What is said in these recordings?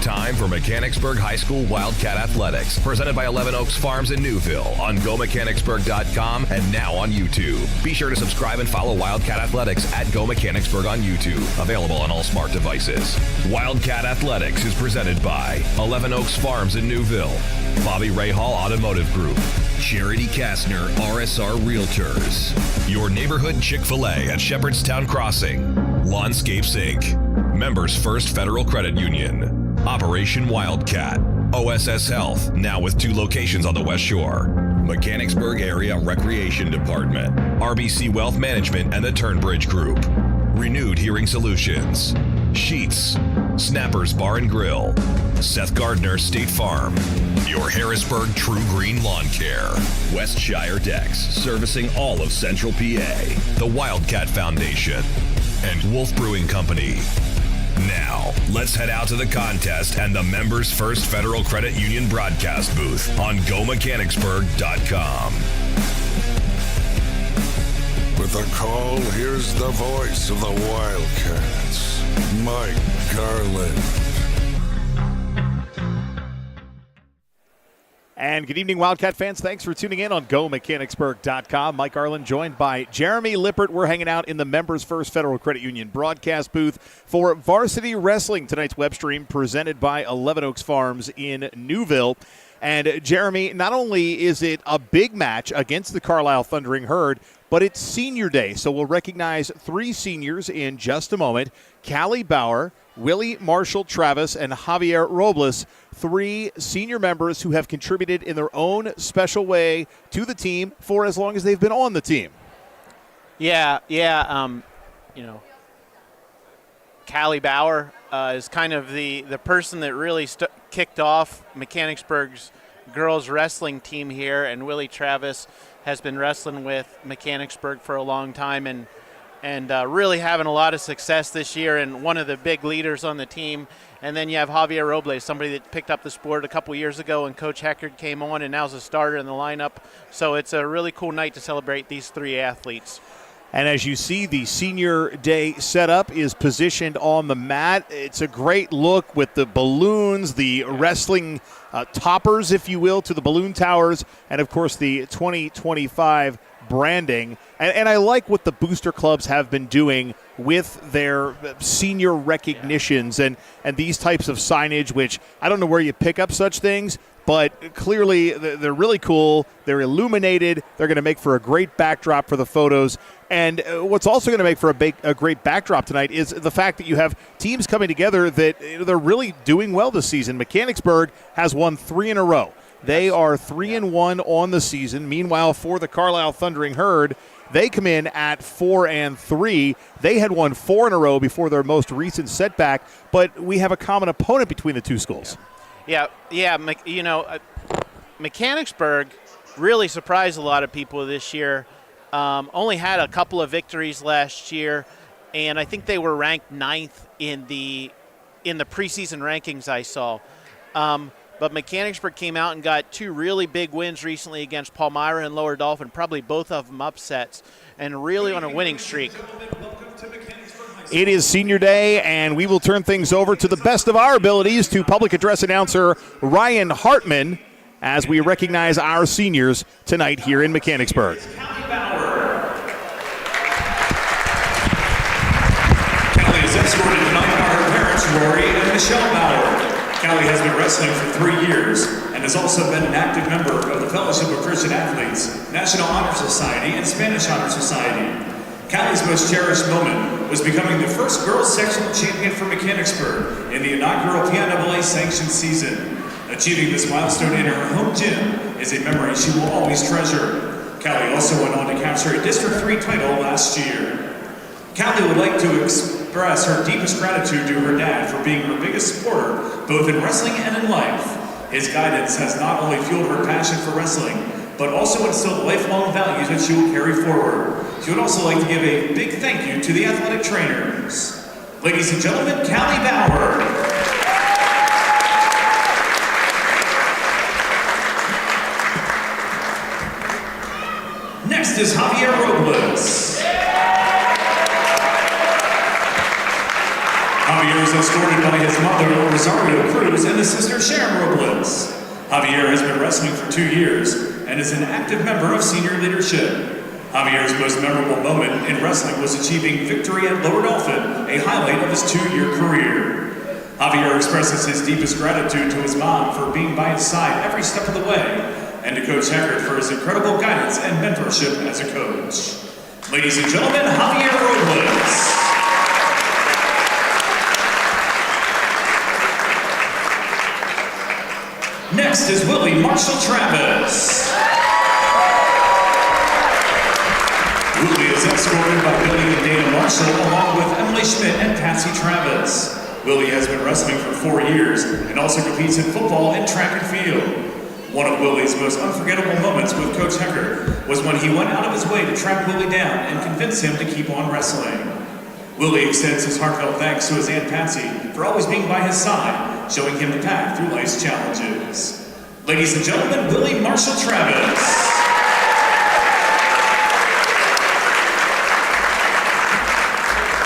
time for Mechanicsburg High School Wildcat Athletics, presented by 11 Oaks Farms in Newville on GoMechanicsburg.com and now on YouTube. Be sure to subscribe and follow Wildcat Athletics at Go Mechanicsburg on YouTube, available on all smart devices. Wildcat Athletics is presented by 11 Oaks Farms in Newville, Bobby Rahal Automotive Group, Charity Kastner RSR Realtors, your neighborhood Chick-fil-A at Shepherdstown Crossing, Lawnscapes Inc., Members First Federal Credit Union, Operation Wildcat, OSS Health, now with 2 locations on the West Shore, Mechanicsburg Area Recreation Department, RBC Wealth Management and the Turnbridge Group, Renewed Hearing Solutions, Sheets, Snappers Bar and Grill, Seth Gardner State Farm, your Harrisburg True Green Lawn Care, Westshire Decks, servicing all of Central PA, the Wildcat Foundation, and Wolf Brewing Company. Now, let's head out to the contest and the Members First Federal Credit Union broadcast booth on GoMechanicsburg.com. With the call, here's the voice of the Wildcats, Mike Carlisle. And good evening, Wildcat fans. Thanks for tuning in on GoMechanicsburg.com. Mike Arlen joined by Jeremy Lippert. We're hanging out in the Members First Federal Credit Union broadcast booth for Varsity Wrestling, tonight's web stream presented by 11 Oaks Farms in Newville. And Jeremy, not only is it a big match against the Carlisle Thundering Herd, but it's senior day. So we'll recognize 3 seniors in just a moment. Callie Bauer, Willie Marshall Travis, and Javier Robles, 3 senior members who have contributed in their own special way to the team for as long as they've been on the team. Callie Bauer is kind of the person that really kicked off Mechanicsburg's girls wrestling team here, and Willie Travis has been wrestling with Mechanicsburg for a long time and really having a lot of success this year, and one of the big leaders on the team. And then you have Javier Robles, somebody that picked up the sport a couple years ago, and Coach Heckard came on and now's a starter in the lineup. So it's a really cool night to celebrate these 3 athletes. And as you see, the senior day setup is positioned on the mat. It's a great look with the balloons, the wrestling toppers, if you will, to the balloon towers, and of course the 2025 branding. And I like what the booster clubs have been doing with their senior recognitions and these types of signage, which I don't know where you pick up such things, but clearly they're really cool. They're illuminated. They're going to make for a great backdrop for the photos. And what's also going to make for a great backdrop tonight is the fact that you have teams coming together that they're really doing well this season. Mechanicsburg has won 3 in a row. They are 3-1 on the season. Meanwhile, for the Carlisle Thundering Herd, they come in at 4-3. They had won 4 in a row before their most recent setback, but we have a common opponent between the 2 schools. Mechanicsburg really surprised a lot of people this year. Only had a couple of victories last year, and I think they were ranked 9th in the preseason rankings I saw. But Mechanicsburg came out and got 2 really big wins recently against Palmyra and Lower Dolphin, probably both of them upsets, and really on a winning streak. It is senior day, and we will turn things over to the best of our abilities to public address announcer Ryan Hartman as we recognize our seniors tonight here in Mechanicsburg. Callie is escorted tonight by her parents, Rory and Michelle Bauer. Callie has been wrestling for 3 years and has also been an active member of the Fellowship of Christian Athletes, National Honor Society, and Spanish Honor Society. Callie's most cherished moment was becoming the first girls sectional champion for Mechanicsburg in the inaugural PNAA sanctioned season. Achieving this milestone in her home gym is a memory she will always treasure. Callie also went on to capture a District 3 title last year. Callie would like to express her deepest gratitude to her dad for being her biggest supporter, both in wrestling and in life. His guidance has not only fueled her passion for wrestling, but also instilled lifelong values that she will carry forward. She would also like to give a big thank you to the athletic trainers. Ladies and gentlemen, Callie Bauer. Next is Javier Robles. Javier Javier is escorted by his mother, Rosario Cruz, and his sister, Sharon Robles. Javier has been wrestling for 2 years and is an active member of senior leadership. Javier's most memorable moment in wrestling was achieving victory at Lower Dolphin, a highlight of his 2-year career. Javier expresses his deepest gratitude to his mom for being by his side every step of the way, and to Coach Heckert for his incredible guidance and mentorship as a coach. Ladies and gentlemen, Javier Robles. Next is Willie Marshall Travis. Willie is escorted by Billy and Dana Marshall along with Emily Schmidt and Patsy Travis. Willie has been wrestling for 4 years and also competes in football and track and field. One of Willie's most unforgettable moments with Coach Heckert was when he went out of his way to track Willie down and convince him to keep on wrestling. Willie extends his heartfelt thanks to his Aunt Patsy for always being by his side, showing him the path through life's challenges. Ladies and gentlemen, Willie Marshall Travis.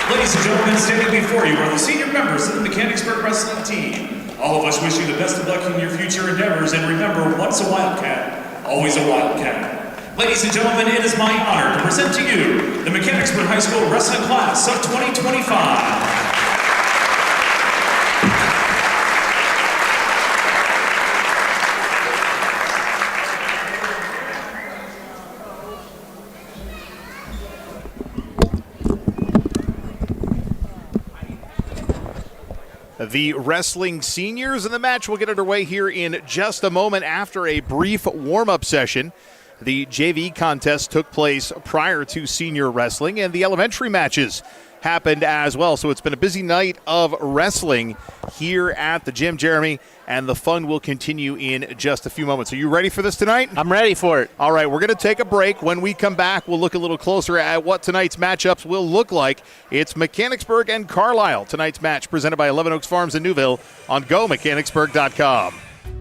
Ladies and gentlemen, standing before you are the senior members of the Mechanicsburg Wrestling Team. All of us wish you the best of luck in your future endeavors, and remember, once a Wildcat, always a Wildcat. Ladies and gentlemen, it is my honor to present to you the Mechanicsburg High School Wrestling Class of 2025. The wrestling seniors, and the match will get underway here in just a moment after a brief warm-up session. The JV contest took place prior to senior wrestling, and the elementary matches happened as well. So it's been a busy night of wrestling here at the gym, Jeremy, and the fun will continue in just a few moments. Are you ready for this tonight? I'm ready for it. All right, we're going to take a break. When we come back, we'll look a little closer at what tonight's matchups will look like. It's Mechanicsburg and Carlisle. Tonight's match presented by 11 Oaks Farms in Newville on GoMechanicsburg.com.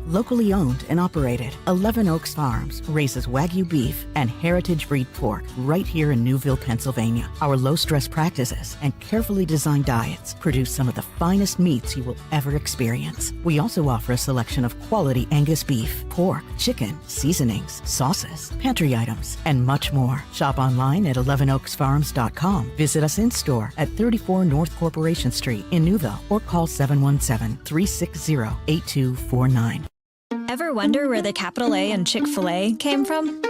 Locally owned and operated, 11 Oaks Farms raises Wagyu beef and heritage breed pork right here in Newville, Pennsylvania. Our low-stress practices and carefully designed diets produce some of the finest meats you will ever experience. We also offer a selection of quality Angus beef, pork, chicken, seasonings, sauces, pantry items, and much more. Shop online at 11oaksfarms.com. Visit us in-store at 34 North Corporation Street in Newville or call 717-360-8249. Ever wonder where the capital A in Chick-fil-A came from?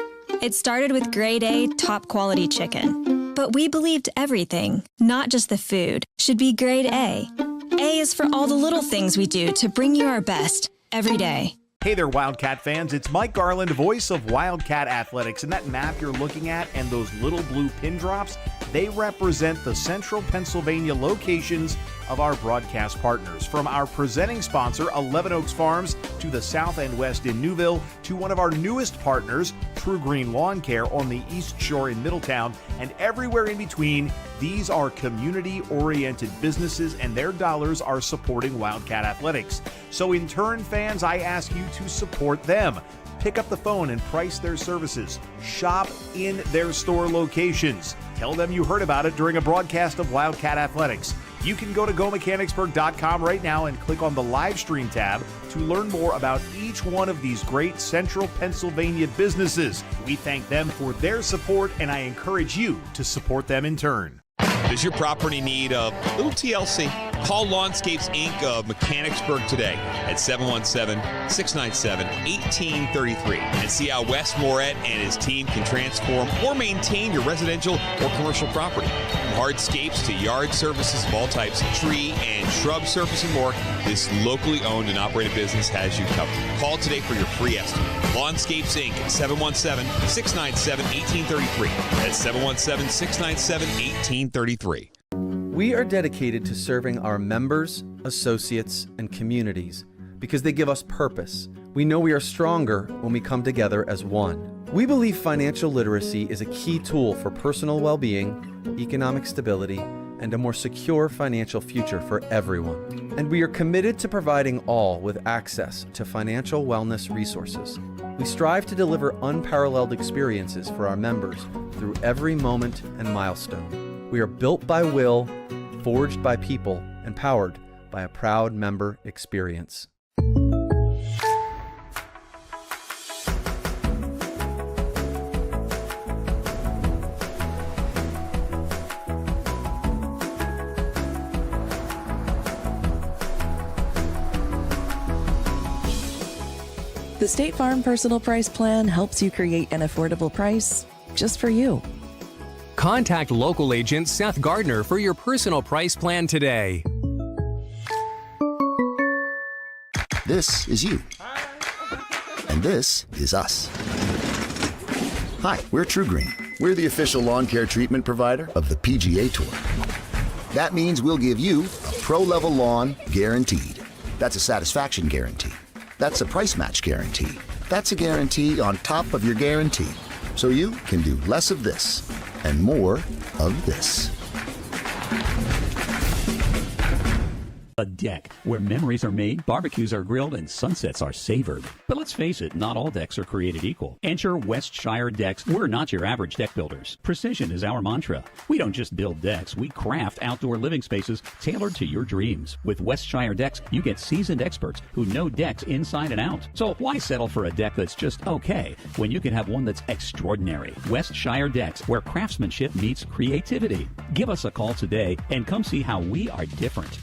It started with grade A, top quality chicken. But we believed everything, not just the food, should be grade A. A is for all the little things we do to bring you our best every day. Hey there, Wildcat fans. It's Mike Garland, voice of Wildcat Athletics. And that map you're looking at and those little blue pin drops, they represent the central Pennsylvania locations of our broadcast partners. From our presenting sponsor, 11 Oaks Farms, to the south and west in Newville, to one of our newest partners, True Green Lawn Care on the East Shore in Middletown, and everywhere in between. These are community-oriented businesses, and their dollars are supporting Wildcat Athletics. So in turn, fans, I ask you to support them. Pick up the phone and price their services. Shop in their store locations. Tell them you heard about it during a broadcast of Wildcat Athletics. You can go to GoMechanicsburg.com right now and click on the live stream tab to learn more about each one of these great central Pennsylvania businesses. We thank them for their support, and I encourage you to support them in turn. Does your property need a little TLC? Call Lawnscapes Inc. of Mechanicsburg today at 717-697-1833 and see how Wes Moret and his team can transform or maintain your residential or commercial property. From hardscapes to yard services of all types, tree and shrub service and more, this locally owned and operated business has you covered. Call today for your free estimate. Lawnscapes Inc. at 717-697-1833. That's 717-697-1833. We are dedicated to serving our members, associates, and communities because they give us purpose. We know we are stronger when we come together as one. We believe financial literacy is a key tool for personal well-being, economic stability, and a more secure financial future for everyone. And we are committed to providing all with access to financial wellness resources. We strive to deliver unparalleled experiences for our members through every moment and milestone. We are built by will, forged by people, and powered by a proud member experience. The State Farm Personal Price Plan helps you create an affordable price just for you. Contact local agent Seth Gardner for your personal price plan today. This is you. And this is us. Hi, we're True Green. We're the official lawn care treatment provider of the PGA Tour. That means we'll give you a pro-level lawn guaranteed. That's a satisfaction guarantee. That's a price match guarantee. That's a guarantee on top of your guarantee. So you can do less of this and more of this. A deck where memories are made, barbecues are grilled, and sunsets are savored. But let's face it, not all decks are created equal. Enter Westshire Decks. We're not your average deck builders. Precision is our mantra. We don't just build decks, we craft outdoor living spaces tailored to your dreams. With Westshire Decks, you get seasoned experts who know decks inside and out. So why settle for a deck that's just okay when you can have one that's extraordinary? Westshire Decks, where craftsmanship meets creativity. Give us a call today and come see how we are different.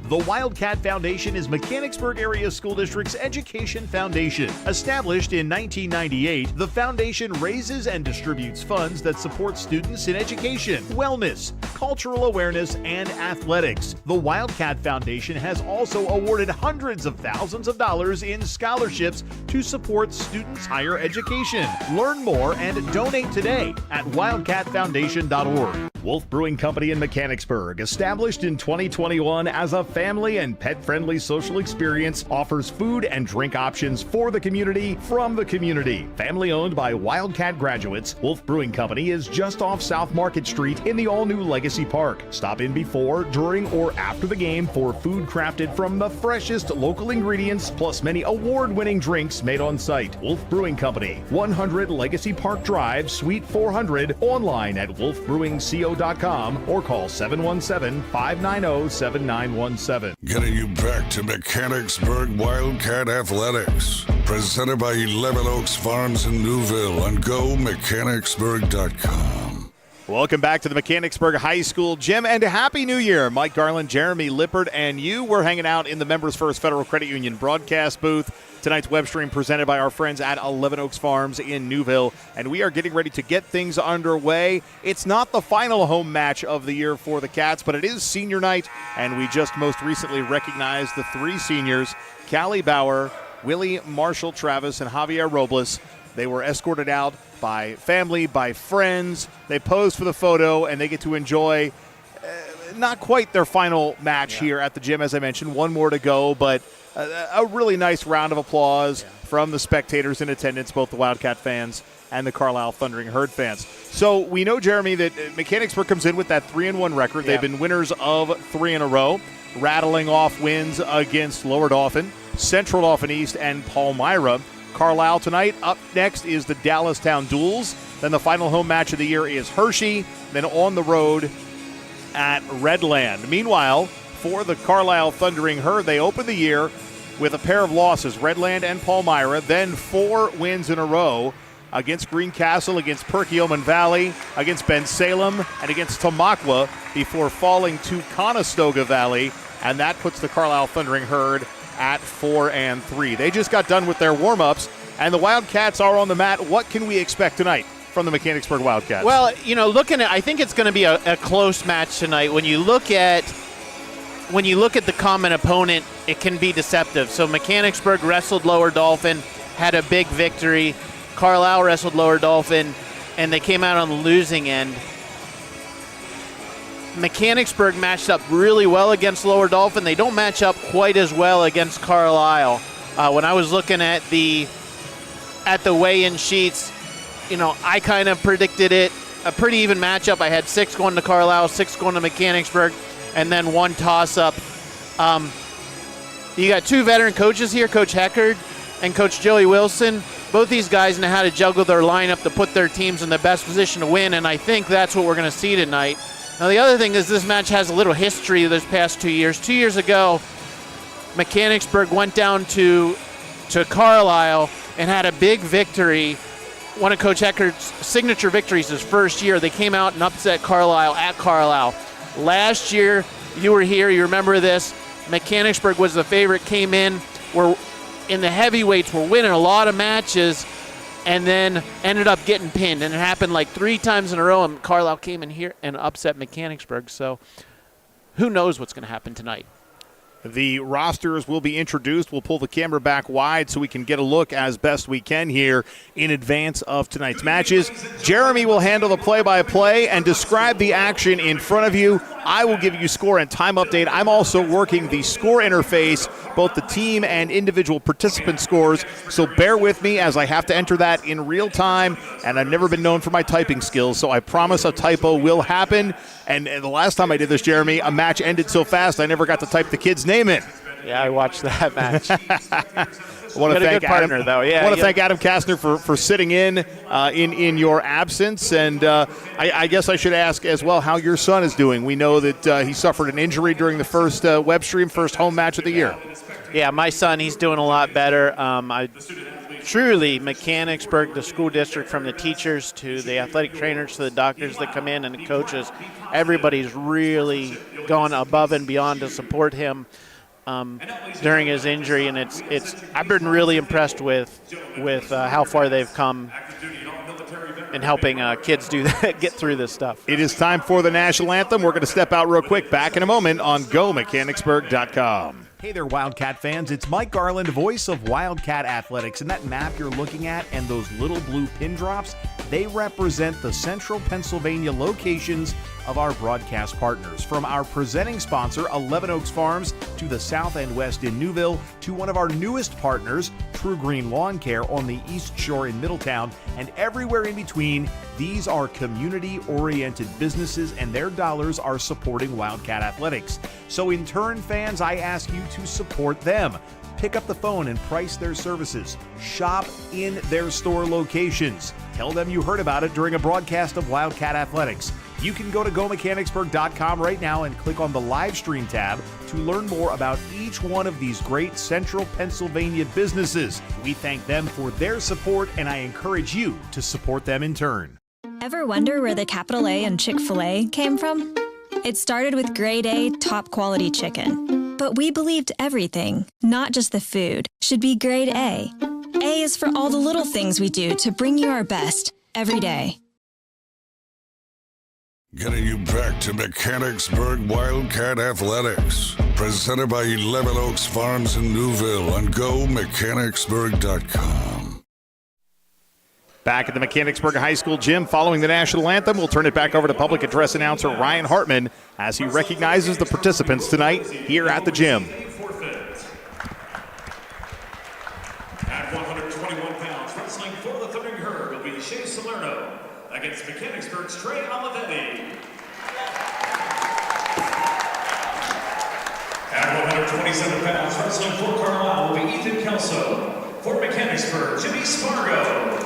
The Wildcat Foundation is Mechanicsburg Area School District's education foundation. Established in 1998, the foundation raises and distributes funds that support students in education, wellness, cultural awareness, and athletics. The Wildcat Foundation has also awarded hundreds of thousands of dollars in scholarships to support students' higher education. Learn more and donate today at wildcatfoundation.org. Wolf Brewing Company in Mechanicsburg, established in 2021 as a family and pet-friendly social experience, offers food and drink options for the community from the community. Family owned by Wildcat graduates, Wolf Brewing Company is just off South Market Street in the all-new Legacy Park. Stop in before, during, or after the game for food crafted from the freshest local ingredients, plus many award-winning drinks made on site. Wolf Brewing Company, 100 Legacy Park Drive, Suite 400, online at wolfbrewingco.com or call 717-590-7917. Getting you back to Mechanicsburg Wildcat Athletics. Presented by 11 Oaks Farms in Newville on GoMechanicsburg.com. Welcome back to the Mechanicsburg High School Gym, and a Happy New Year. Mike Garland, Jeremy Lippard, and you. We're hanging out in the Members First Federal Credit Union broadcast booth. Tonight's web stream presented by our friends at 11 Oaks Farms in Newville, and we are getting ready to get things underway. It's not the final home match of the year for the Cats, but it is senior night, and we just most recently recognized the three seniors, Callie Bauer, Willie Marshall Travis, and Javier Robles. They were escorted out by family, by friends. They posed for the photo, and they get to enjoy not quite their final match here at the gym, as I mentioned. One more to go, but a really nice round of applause from the spectators in attendance, both the Wildcat fans and the Carlisle Thundering Herd fans. So we know, Jeremy, that Mechanicsburg comes in with that 3-1 record. They've been winners of 3 in a row, rattling off wins against Lower Dauphin, Central Dauphin East, and Palmyra. Carlisle tonight. Up next is the Dallastown Duels. Then the final home match of the year is Hershey. Then on the road at Redland. Meanwhile, for the Carlisle Thundering Herd, they opened the year with a pair of losses, Redland and Palmyra, then 4 wins in a row against Greencastle, against Perkiomen Valley, against Ben Salem, and against Tamaqua before falling to Conestoga Valley, and that puts the Carlisle Thundering Herd at 4-3. They just got done with their warm-ups, and the Wildcats are on the mat. What can we expect tonight from the Mechanicsburg Wildcats? Well, looking at, I think it's going to be a close match tonight. When you look at the common opponent, it can be deceptive. So Mechanicsburg wrestled Lower Dauphin, had a big victory. Carlisle wrestled Lower Dauphin, and they came out on the losing end. Mechanicsburg matched up really well against Lower Dauphin. They don't match up quite as well against Carlisle. When I was looking at the weigh-in sheets, I kind of predicted it a pretty even matchup. I had 6 going to Carlisle, 6 going to Mechanicsburg, and then 1 toss-up. You got 2 veteran coaches here, Coach Heckard and Coach Joey Wilson. Both these guys know how to juggle their lineup to put their teams in the best position to win, and I think that's what we're going to see tonight. Now, the other thing is this match has a little history this past 2 years. 2 years ago, Mechanicsburg went down to Carlisle and had a big victory. One of Coach Eckert's signature victories his first year. They came out and upset Carlisle at Carlisle. Last year, you were here, you remember this. Mechanicsburg was the favorite, came in, were in the heavyweights, were winning a lot of matches, and then ended up getting pinned. And it happened like 3 times in a row, and Carlisle came in here and upset Mechanicsburg. So who knows what's going to happen tonight. The rosters will be introduced. We'll pull the camera back wide so we can get a look as best we can here in advance of tonight's matches. Jeremy will handle the play-by-play and describe the action in front of you. I will give you score and time update. I'm also working the score interface, both the team and individual participant scores, so bear with me as I have to enter that in real time, and I've never been known for my typing skills, so I promise a typo will happen. And the last time I did this, Jeremy, a match ended so fast I never got to type the kid's name in. Yeah, I watched that match. I want to thank Adam, though. Yeah, I want to thank Adam Kastner for sitting in your absence, and I guess I should ask as well how your son is doing. We know that he suffered an injury during the first web stream, first home match of the year. Yeah, my son, he's doing a lot better. Truly, Mechanicsburg, the school district, from the teachers to the athletic trainers to the doctors that come in and the coaches, everybody's really gone above and beyond to support him during his injury, and I've been really impressed with how far they've come in helping kids do that, get through this stuff. It is time for the national anthem. We're going to step out real quick. Back in a moment on GoMechanicsburg.com. Hey there, Wildcat fans. It's Mike Garland, voice of Wildcat Athletics. And that map you're looking at and those little blue pin drops, they represent the central Pennsylvania locations of our broadcast partners. From our presenting sponsor, 11 Oaks Farms, to the south and west in Newville, to one of our newest partners, True Green Lawn Care on the East Shore in Middletown, and everywhere in between, these are community-oriented businesses, and their dollars are supporting Wildcat Athletics. So in turn, fans, I ask you to support them. Pick up the phone and price their services. Shop in their store locations. Tell them you heard about it during a broadcast of Wildcat Athletics. You can go to GoMechanicsburg.com right now and click on the live stream tab to learn more about each one of these great central Pennsylvania businesses. We thank them for their support, and I encourage you to support them in turn. Ever wonder where the capital A in Chick-fil-A came from? It started with grade A, top quality chicken. But we believed everything, not just the food, should be grade A. A is for all the little things we do to bring you our best every day. Getting you back to Mechanicsburg Wildcat Athletics. Presented by 11 Oaks Farms in Newville on GoMechanicsburg.com. Back at the Mechanicsburg High School gym following the national anthem, we'll turn it back over to public address announcer Ryan Hartman as he recognizes the participants tonight here at the gym. At 121 pounds, wrestling for the Thundering Herd will be Shea Salerno against Mechanicsburg's Trey Olivetti. At 127 pounds, wrestling for Carlisle will be Ethan Kelso. For Mechanicsburg, Jimmy Spargo.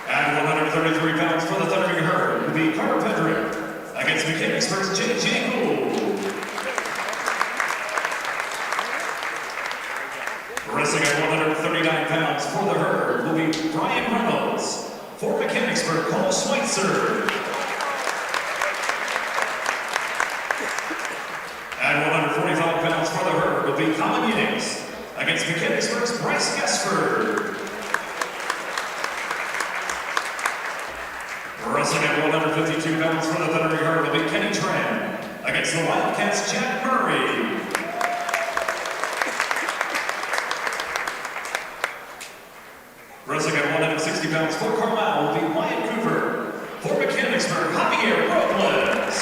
At 133 pounds for the Thundering Herd will be Carter Pedrick against Mechanicsburg's J.J. Gould. Wrestling at 139 pounds for the Herd will be Brian Reynolds. For Mechanicsburg, Cole Schweitzer. At 145 pounds for the Herd will be Colin Yates against Mechanicsburg's Bryce Gesford. Wrestling at 152 pounds for the Thundering Herd will be Kenny Tran against the Wildcats' Jack Murray. Wrestling at 160 pounds for Carlisle will be Wyatt Cooper. For Mechanicsburg, Javier Robles.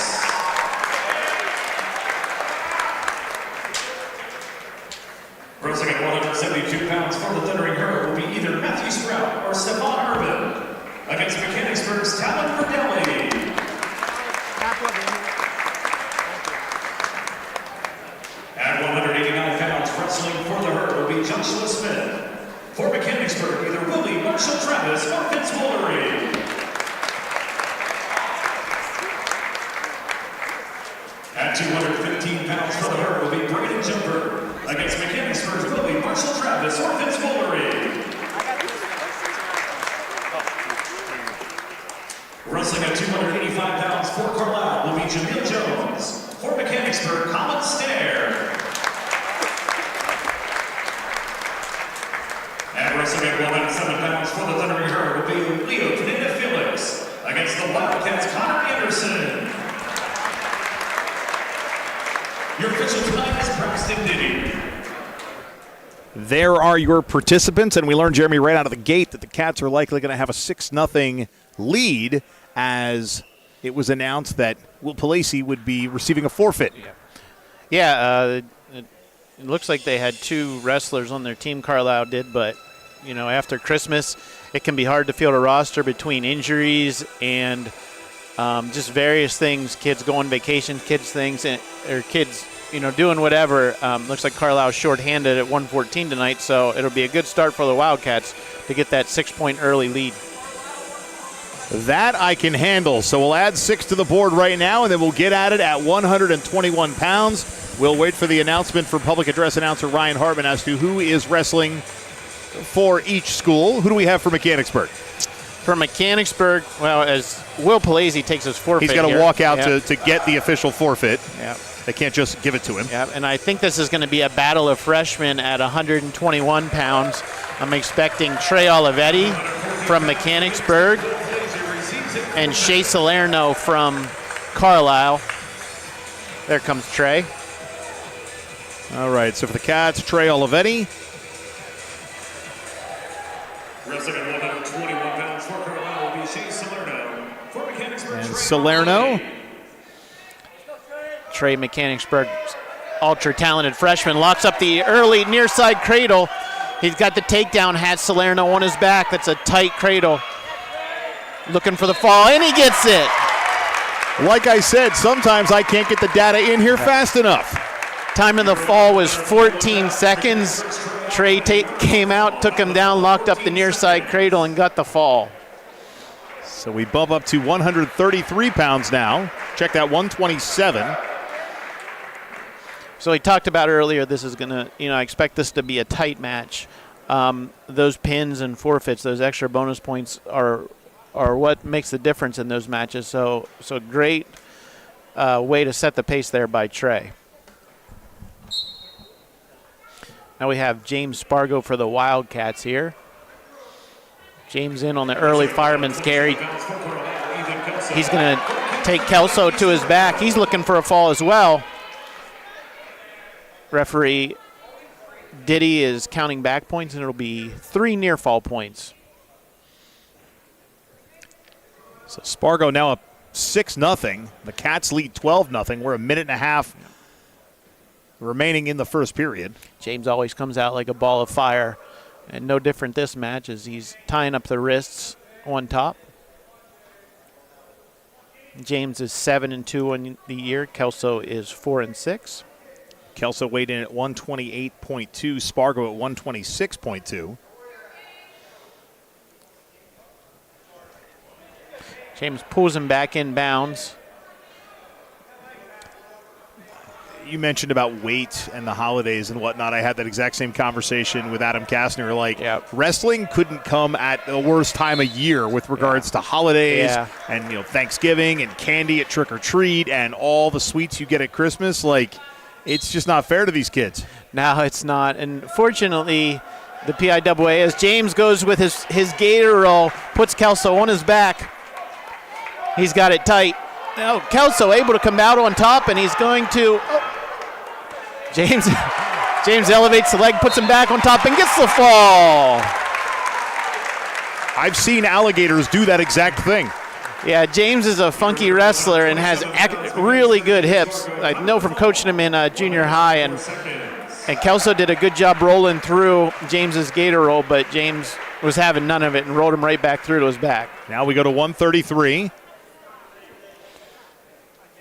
Wrestling at 172 pounds for the Thundering Herd will be either Matthew Sprout or Stephon Urban against Mechanicsburg's Talon Verdelli. At 189 pounds, wrestling for the Herd will be Joshua Smith. For Mechanicsburg, either Willie, Marshall Travis, or Vince Woolery. At 215 pounds for her will be Braden Jumper. Against Mechanicsburg's will be Marshall Travis or Vince Mullery. Wrestling at 285 pounds for Carlisle will be Jamil Jones. For Mechanicsburg, Colin Stair. And wrestling at 107 pounds for the Thundering Herd will be Leo Pineda Felix. Against the Wildcats, Connor Anderson. Your official tonight is Braxton Diddy. There are your participants, and we learned, Jeremy, right out of the gate that the Cats are likely going to have a 6-0 lead as it was announced that Will Palacey would be receiving a forfeit. Yeah, it looks like they had 2 wrestlers on their team, Carlisle did, but, you know, after Christmas, it can be hard to field a roster between injuries and just various things, kids going vacation, kids things, or kids, you know, doing whatever. Looks like Carlisle's shorthanded at 114 tonight, so it'll be a good start for the Wildcats to get that 6-point early lead. That I can handle. So we'll add 6 to the board right now, and then we'll get at it at 121 pounds. We'll wait for the announcement from public address announcer Ryan Hartman as to who is wrestling for each school. Who do we have for Mechanicsburg? For Mechanicsburg, well, as Will Palacey takes his forfeit, he's got to walk out yep. to get the official forfeit. Yeah. They can't just give it to him. Yeah, and I think this is going to be a battle of freshmen at 121 pounds. I'm expecting Trey Olivetti from Mechanicsburg and Shea Salerno from Carlisle. There comes Trey. All right, so for the Cats, Trey Olivetti. Wrestling at 121 pounds for Carlisle will be Shea Salerno. For Mechanicsburg, And Salerno. Trey, Mechanicsburg, ultra-talented freshman, locks up the early near-side cradle. He's got the takedown, has Salerno on his back. That's a tight cradle. Looking for the fall, and he gets it. Like I said, sometimes I can't get the data in here fast enough. Time in the fall was 14 seconds. Trey came out, took him down, locked up the near side cradle, and got the fall. So we bump up to 133 pounds now. Check that, 127. So we talked about earlier, this is going to, I expect this to be a tight match. Those pins and forfeits, those extra bonus points are what makes the difference in those matches. So great way to set the pace there by Trey. Now we have James Spargo for the Wildcats here. James in on the early fireman's carry. He's going to take Kelso to his back. He's looking for a fall as well. Referee Diddy is counting back points, and it'll be 3 near fall points. So Spargo now up 6-0. The Cats lead 12-0. We're a minute and a half remaining in the first period. James always comes out like a ball of fire, and no different this match as he's tying up the wrists on top. James is 7-2 on the year. Kelso is 4-6. Kelso weighed in at 128.2. Spargo at 126.2. James pulls him back in bounds. You mentioned about weight and the holidays and whatnot. I had that exact same conversation with Adam Kastner. Wrestling couldn't come at the worst time of year with regards to holidays and Thanksgiving and candy at Trick or Treat and all the sweets you get at Christmas. It's just not fair to these kids. No, it's not. And fortunately, the PIAA, as James goes with his gator roll, puts Kelso on his back. He's got it tight. Now Kelso able to come out on top, and he's going to. James elevates the leg, puts him back on top, and gets the fall. I've seen alligators do that exact thing. Yeah, James is a funky wrestler and has really good hips. I know from coaching him in junior high, and Kelso did a good job rolling through James's gator roll, but James was having none of it and rolled him right back through to his back. Now we go to 133.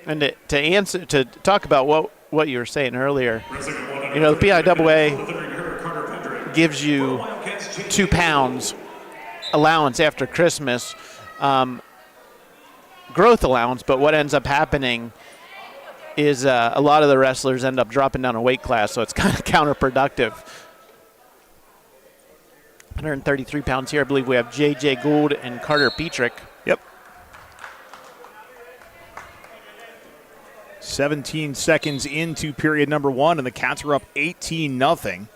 And to talk about what you were saying earlier, the PIAA gives you 2 pounds allowance after Christmas, growth allowance, but what ends up happening is a lot of the wrestlers end up dropping down a weight class, so it's kind of counterproductive. 133 pounds here. I believe we have J.J. Gould and Carter Petrick. Yep. 17 seconds into period number 1, and the Cats are up 18-0.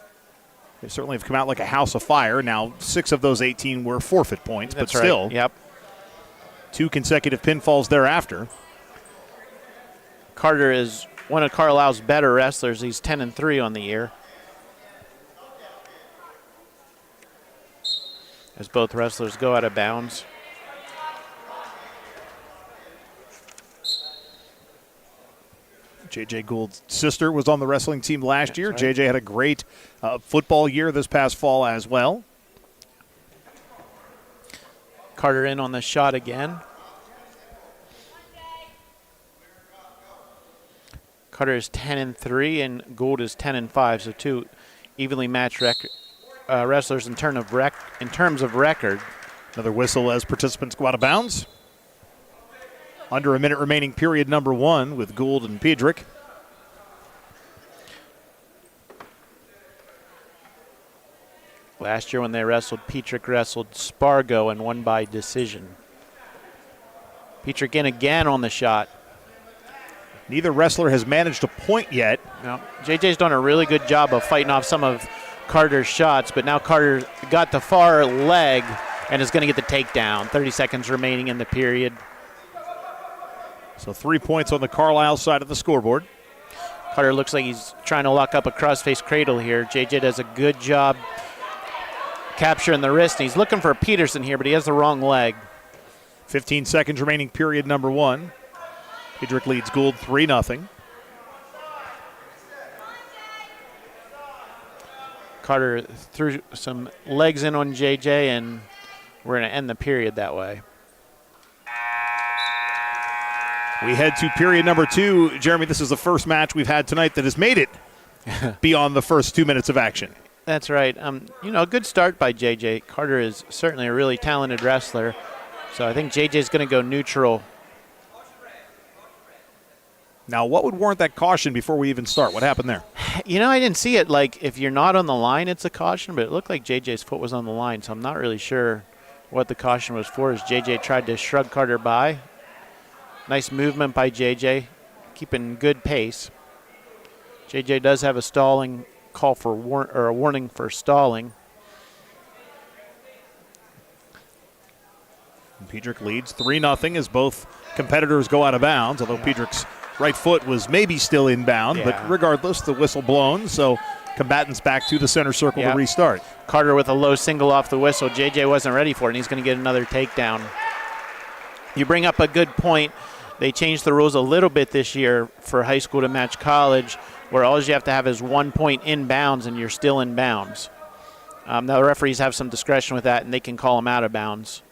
They certainly have come out like a house of fire. Now, 6 of those 18 were forfeit points, That's but still, right. Yep. 2 consecutive pinfalls thereafter. Carter is one of Carlisle's better wrestlers. He's 10-3 on the year. As both wrestlers go out of bounds. J.J. Gould's sister was on the wrestling team last year. right. J.J. had a great football year this past fall as well. Carter in on the shot again. Carter is 10-3 and Gould is 10-5, so 2 evenly matched wrestlers in terms of record. Another whistle as participants go out of bounds. Under a minute remaining period number 1 with Gould and Petrick. Last year when they wrestled, Petrick wrestled Spargo and won by decision. Petrick in again on the shot. Neither wrestler has managed a point yet. No. JJ's done a really good job of fighting off some of Carter's shots, but now Carter got the far leg and is going to get the takedown. 30 seconds remaining in the period. So 3 points on the Carlisle side of the scoreboard. Carter looks like he's trying to lock up a crossface cradle here. JJ does a good job capturing the wrist. He's looking for Peterson here, but he has the wrong leg. 15 seconds remaining period number 1. Petrick leads Gould 3-0. Carter threw some legs in on JJ, and we're going to end the period that way. We head to period number 2. Jeremy, this is the first match we've had tonight that has made it beyond the first 2 minutes of action. That's right. A good start by JJ. Carter is certainly a really talented wrestler, so I think JJ's going to go neutral. Now, what would warrant that caution before we even start? What happened there? I didn't see it. Like, if you're not on the line, it's a caution, but it looked like JJ's foot was on the line, so I'm not really sure what the caution was for as JJ tried to shrug Carter by. Nice movement by JJ, keeping good pace. JJ does have a stalling call for a warning for stalling. Petrick leads 3-0 as both competitors go out of bounds, although Petrick's right foot was maybe still inbound, but regardless, the whistle blown, so combatants back to the center circle to restart. Carter with a low single off the whistle. JJ wasn't ready for it, and he's going to get another takedown. You bring up a good point. They changed the rules a little bit this year for high school to match college, where all you have to have is 1 point in bounds, and you're still in bounds. Now, the referees have some discretion with that, and they can call them out of bounds.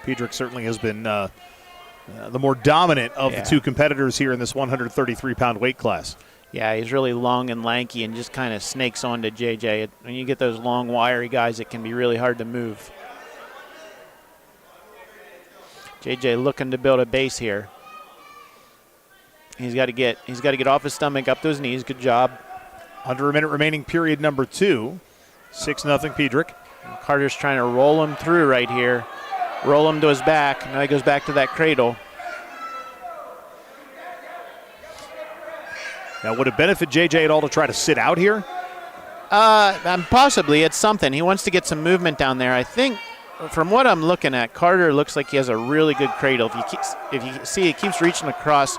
Petrick certainly has been the more dominant of the two competitors here in this 133-pound weight class. Yeah, he's really long and lanky and just kind of snakes onto JJ. When you get those long, wiry guys, it can be really hard to move. JJ looking to build a base here. He's got to get off his stomach, up to his knees. Good job. Under a minute remaining, period number 2. 6-0 Petrick. Carter's trying to roll him through right here. Roll him to his back. Now he goes back to that cradle. Now, would it benefit JJ at all to try to sit out here? Possibly. It's something. He wants to get some movement down there. I think, from what I'm looking at, Carter looks like he has a really good cradle. If you see, he keeps reaching across,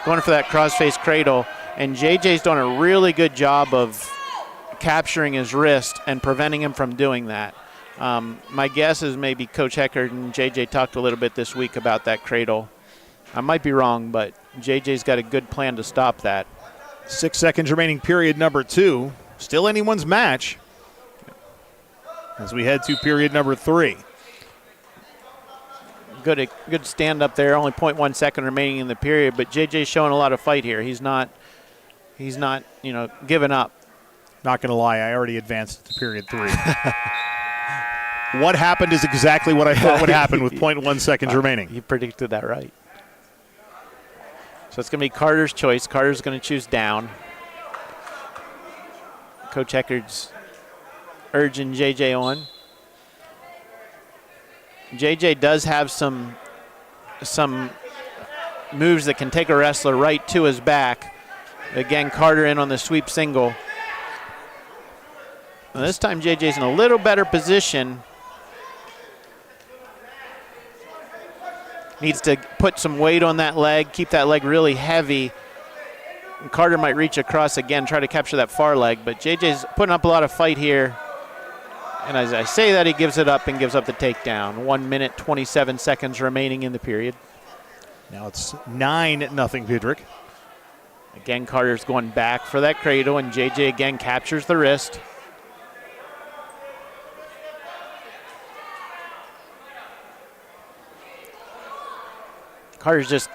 going for that cross-face cradle, and JJ's done a really good job of capturing his wrist and preventing him from doing that. My guess is maybe Coach Heckard and JJ talked a little bit this week about that cradle. I might be wrong, but JJ's got a good plan to stop that. 6 seconds remaining, period number 2. Still anyone's match as we head to period number 3. Good stand up there. Only 0.1 second remaining in the period, but JJ's showing a lot of fight here. He's not giving up. Not going to lie, I already advanced to period 3. What happened is exactly what I thought would happen with 0.1 seconds remaining. You predicted that right. So it's going to be Carter's choice. Carter's going to choose down. Coach Eckerd's urging JJ on. JJ does have some moves that can take a wrestler right to his back. Again, Carter in on the sweep single. Now this time JJ's in a little better position. Needs to put some weight on that leg, keep that leg really heavy. And Carter might reach across again, try to capture that far leg, but JJ's putting up a lot of fight here. And as I say that, he gives it up and gives up the takedown. 1 minute, 27 seconds remaining in the period. Now it's 9-0 Pedrick. Again, Carter's going back for that cradle, and JJ again captures the wrist. Carter's just,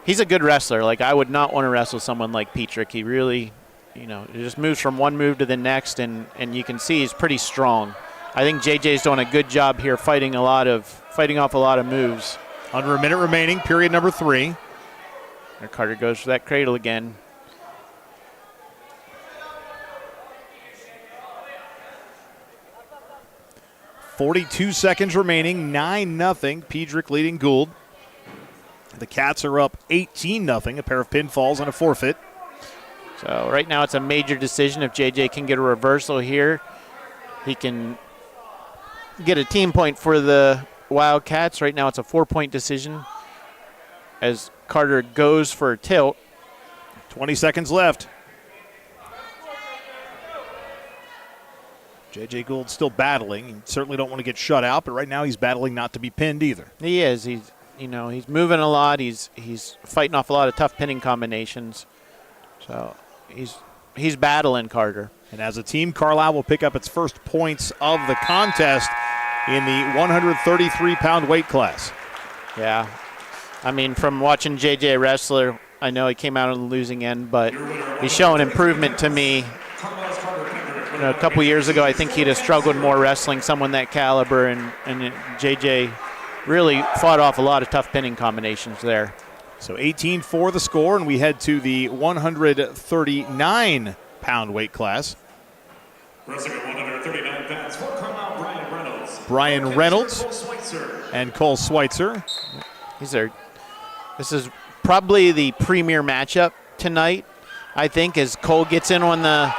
he's a good wrestler. Like, I would not want to wrestle someone like Pedrick. He really, he just moves from one move to the next, and you can see he's pretty strong. I think JJ's doing a good job here fighting off a lot of moves. Under a minute remaining, period number 3. There Carter goes for that cradle again. .42 seconds remaining, 9-0. Pedrick leading Gould. The Cats are up 18-0, a pair of pinfalls and a forfeit. So right now it's a major decision. If JJ can get a reversal here, he can get a team point for the Wildcats. Right now it's a 4-point decision as Carter goes for a tilt. 20 seconds left. J.J. Gould still battling. You certainly don't want to get shut out, but right now he's battling not to be pinned either. He is. He's moving a lot. He's fighting off a lot of tough pinning combinations. So he's battling Carter. And as a team, Carlisle will pick up its first points of the contest in the 133-pound weight class. Yeah. I mean, from watching JJ wrestler, I know he came out on the losing end, but he's showing improvement to me. A couple years ago, I think he'd have struggled more wrestling someone that caliber, and JJ really fought off a lot of tough pinning combinations there. So 18-4 the score, and we head to the 139-pound weight class. Wrestling at 139 pounds for Carlisle, Brian Reynolds. Brian Reynolds and Cole Schweitzer. This is probably the premier matchup tonight, I think, as Cole gets in on the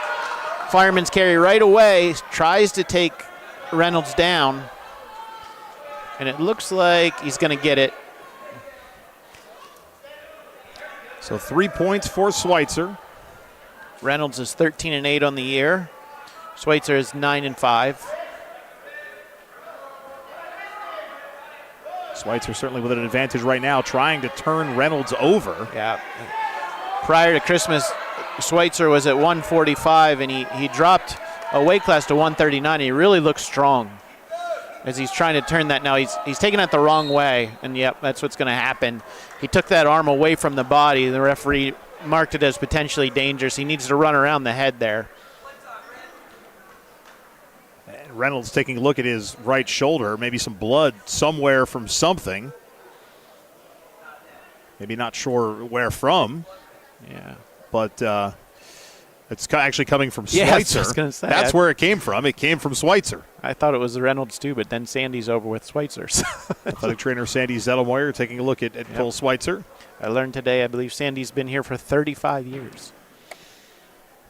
fireman's carry right away, tries to take Reynolds down, and it looks like he's going to get it. So 3 points for Schweitzer. Reynolds is 13-8 on the year. Schweitzer is 9-5. Schweitzer certainly with an advantage right now, trying to turn Reynolds over. Yeah. Prior to Christmas, Schweitzer was at 145, and he dropped a weight class to 139. He really looks strong as he's trying to turn that now. He's taking it the wrong way, and yep, that's what's going to happen. He took that arm away from the body. The referee marked it as potentially dangerous. He needs to run around the head there. And Reynolds taking a look at his right shoulder, maybe some blood somewhere from something. Maybe not sure where from. Yeah. But it's actually coming from Yes, Schweitzer. I was gonna say, that's where it came from. It came from Schweitzer. I thought it was Reynolds too, but then Sandy's over with Schweitzer's. Athletic trainer Sandy Zettelmoyer taking a look at Cole Schweitzer. I learned today, I believe Sandy's been here for 35 years.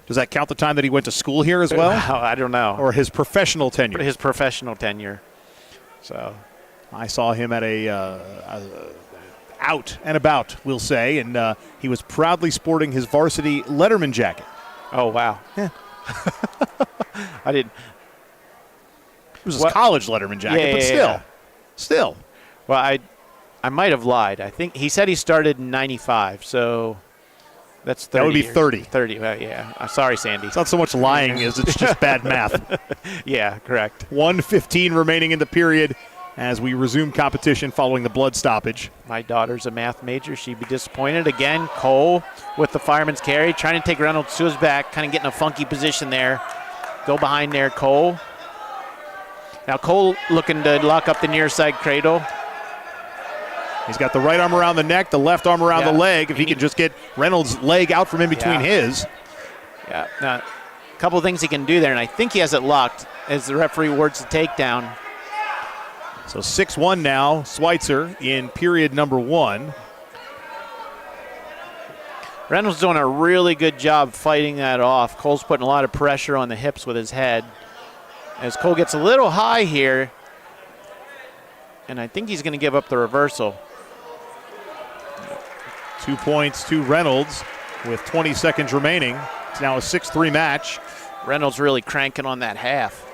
Does that count the time that he went to school here as well? I don't know. Or his professional tenure? His professional tenure. So I saw him at out and about, we'll say, and he was proudly sporting his varsity Letterman jacket. Oh, wow. Yeah. I didn't. It was his college Letterman jacket, but still. Well, I might have lied. I think he said he started in 95, so that's 30 That would be years. 30. 30, yeah. Sorry, Sandy. It's not so much lying as it's just bad math. Yeah, correct. 1:15 remaining in the period as we resume competition following the blood stoppage. My daughter's a math major. She'd be disappointed. Again, Cole with the fireman's carry, trying to take Reynolds to his back, kind of getting a funky position there. Go behind there, Cole. Now Cole looking to lock up the near side cradle. He's got the right arm around the neck, the left arm around the leg. If he can just get Reynolds' leg out from in between his. Yeah, now, a couple of things he can do there, and I think he has it locked as the referee awards the takedown. So 6-1 now, Schweitzer in period number 1. Reynolds doing a really good job fighting that off. Cole's putting a lot of pressure on the hips with his head. As Cole gets a little high here, and I think he's going to give up the reversal. 2 points to Reynolds with 20 seconds remaining. It's now a 6-3 match. Reynolds really cranking on that half.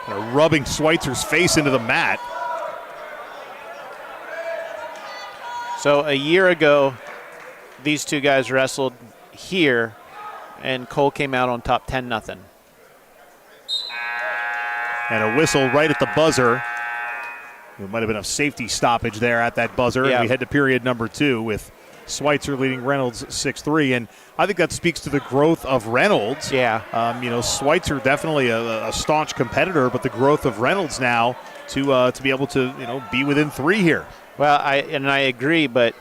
Rubbing Schweitzer's face into the mat. So a year ago, these two guys wrestled here, and Cole came out on top 10-0. And a whistle right at the buzzer. There might have been a safety stoppage there at that buzzer. Yeah. And we head to period number 2 with Schweitzer leading Reynolds 6-3. And I think that speaks to the growth of Reynolds. Yeah. Schweitzer definitely a staunch competitor, but the growth of Reynolds now to be able to, be within 3 here. Well, I agree, but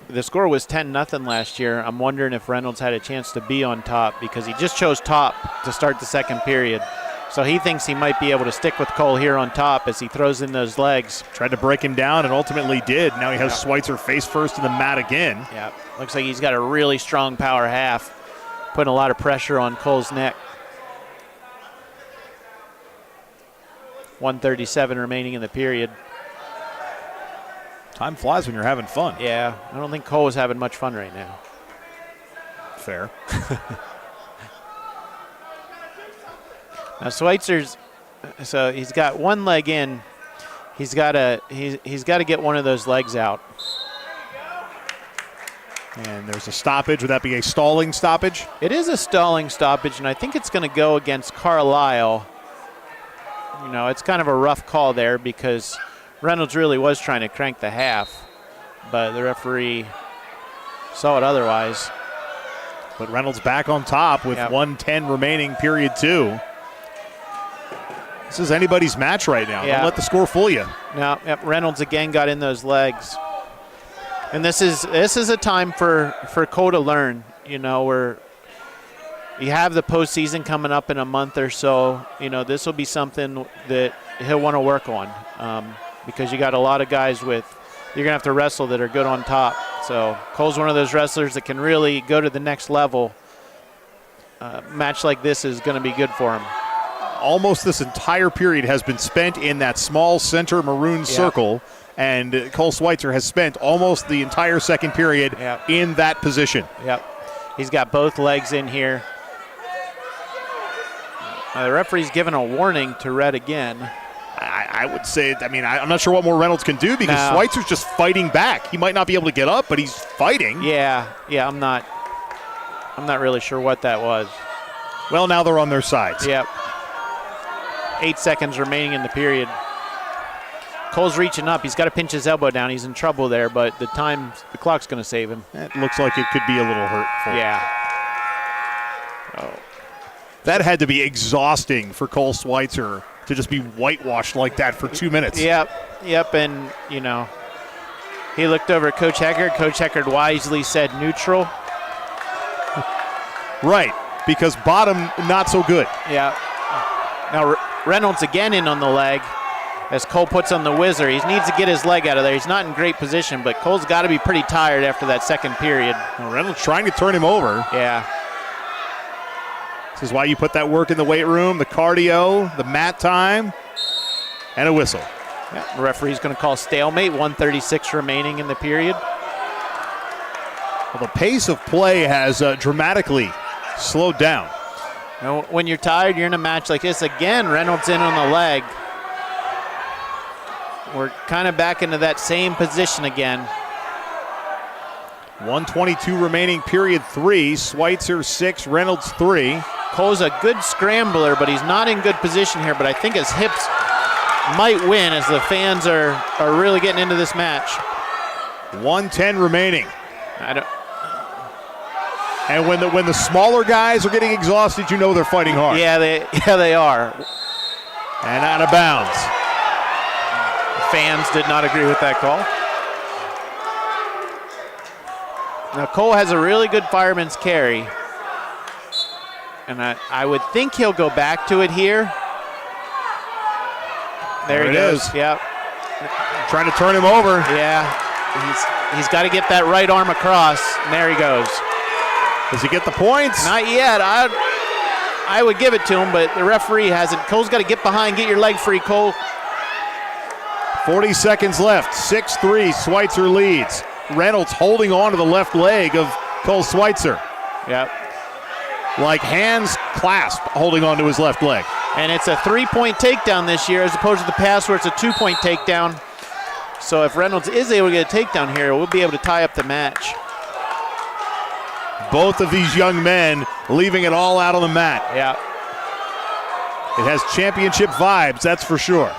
the score was 10-0 last year. I'm wondering if Reynolds had a chance to be on top because he just chose top to start the second period. So he thinks he might be able to stick with Cole here on top as he throws in those legs. Tried to break him down and ultimately did. Now he has Schweitzer face first in the mat again. Yeah, looks like he's got a really strong power half, putting a lot of pressure on Cole's neck. 1:37 remaining in the period. Time flies when you're having fun. Yeah, I don't think Cole is having much fun right now. Fair. Now Schweitzer's, so he's got one leg in. He's got to get one of those legs out. And there's a stoppage. Would that be a stalling stoppage? It is a stalling stoppage, and I think it's going to go against Carlisle. It's kind of a rough call there because Reynolds really was trying to crank the half, but the referee saw it otherwise. But Reynolds back on top with 1:10 remaining, period 2. This is anybody's match right now. Don't let the score fool you. No, Reynolds again got in those legs. And this is a time for Cole to learn. Where you have the postseason coming up in a month or so. This will be something that he'll want to work on because you got a lot of guys you're going to have to wrestle that are good on top. So Cole's one of those wrestlers that can really go to the next level. A match like this is going to be good for him. Almost this entire period has been spent in that small center maroon circle, and Cole Schweitzer has spent almost the entire second period in that position. Yep. He's got both legs in here. The referee's given a warning to Red again. I would say, I'm not sure what more Reynolds can do because Schweitzer's just fighting back. He might not be able to get up, but he's fighting. Yeah, I'm not really sure what that was. Well, now they're on their sides. Yep. 8 seconds remaining in the period. Cole's reaching up. He's got to pinch his elbow down. He's in trouble there, but the clock's going to save him. It looks like it could be a little hurtful. Yeah. That had to be exhausting for Cole Schweitzer to just be whitewashed like that for 2 minutes. Yep, and, he looked over at Coach Heckard. Coach Heckard wisely said neutral. Right, because bottom, not so good. Yeah. Now Reynolds again in on the leg as Cole puts on the whizzer. He needs to get his leg out of there. He's not in great position, but Cole's got to be pretty tired after that second period. Well, Reynolds trying to turn him over. Yeah. This is why you put that work in the weight room, the cardio, the mat time, and a whistle. Yeah, the referee's going to call stalemate, 1:36 remaining in the period. Well, the pace of play has dramatically slowed down. When you're tired, you're in a match like this. Again, Reynolds in on the leg. We're kind of back into that same position again. 1:22 remaining, period 3. Schweitzer 6, Reynolds 3. Cole's a good scrambler, but he's not in good position here. But I think his hips might win as the fans are really getting into this match. 1:10 remaining. And when the smaller guys are getting exhausted, you know they're fighting hard. Yeah, they are. And out of bounds. Fans did not agree with that call. Now Cole has a really good fireman's carry. And I would think he'll go back to it here. There he goes. Yep. Trying to turn him over. Yeah. He's got to get that right arm across. And there he goes. Does he get the points? Not yet. I would give it to him, but the referee hasn't. Cole's got to get behind, get your leg free, Cole. 40 seconds left. 6-3, Schweitzer leads. Reynolds holding on to the left leg of Cole Schweitzer. Yep. Like hands clasped, holding on to his left leg. And it's a 3-point takedown this year as opposed to the past where it's a 2-point takedown. So if Reynolds is able to get a takedown here, we'll be able to tie up the match. Both of these young men leaving it all out on the mat. Yeah. It has championship vibes, that's for sure.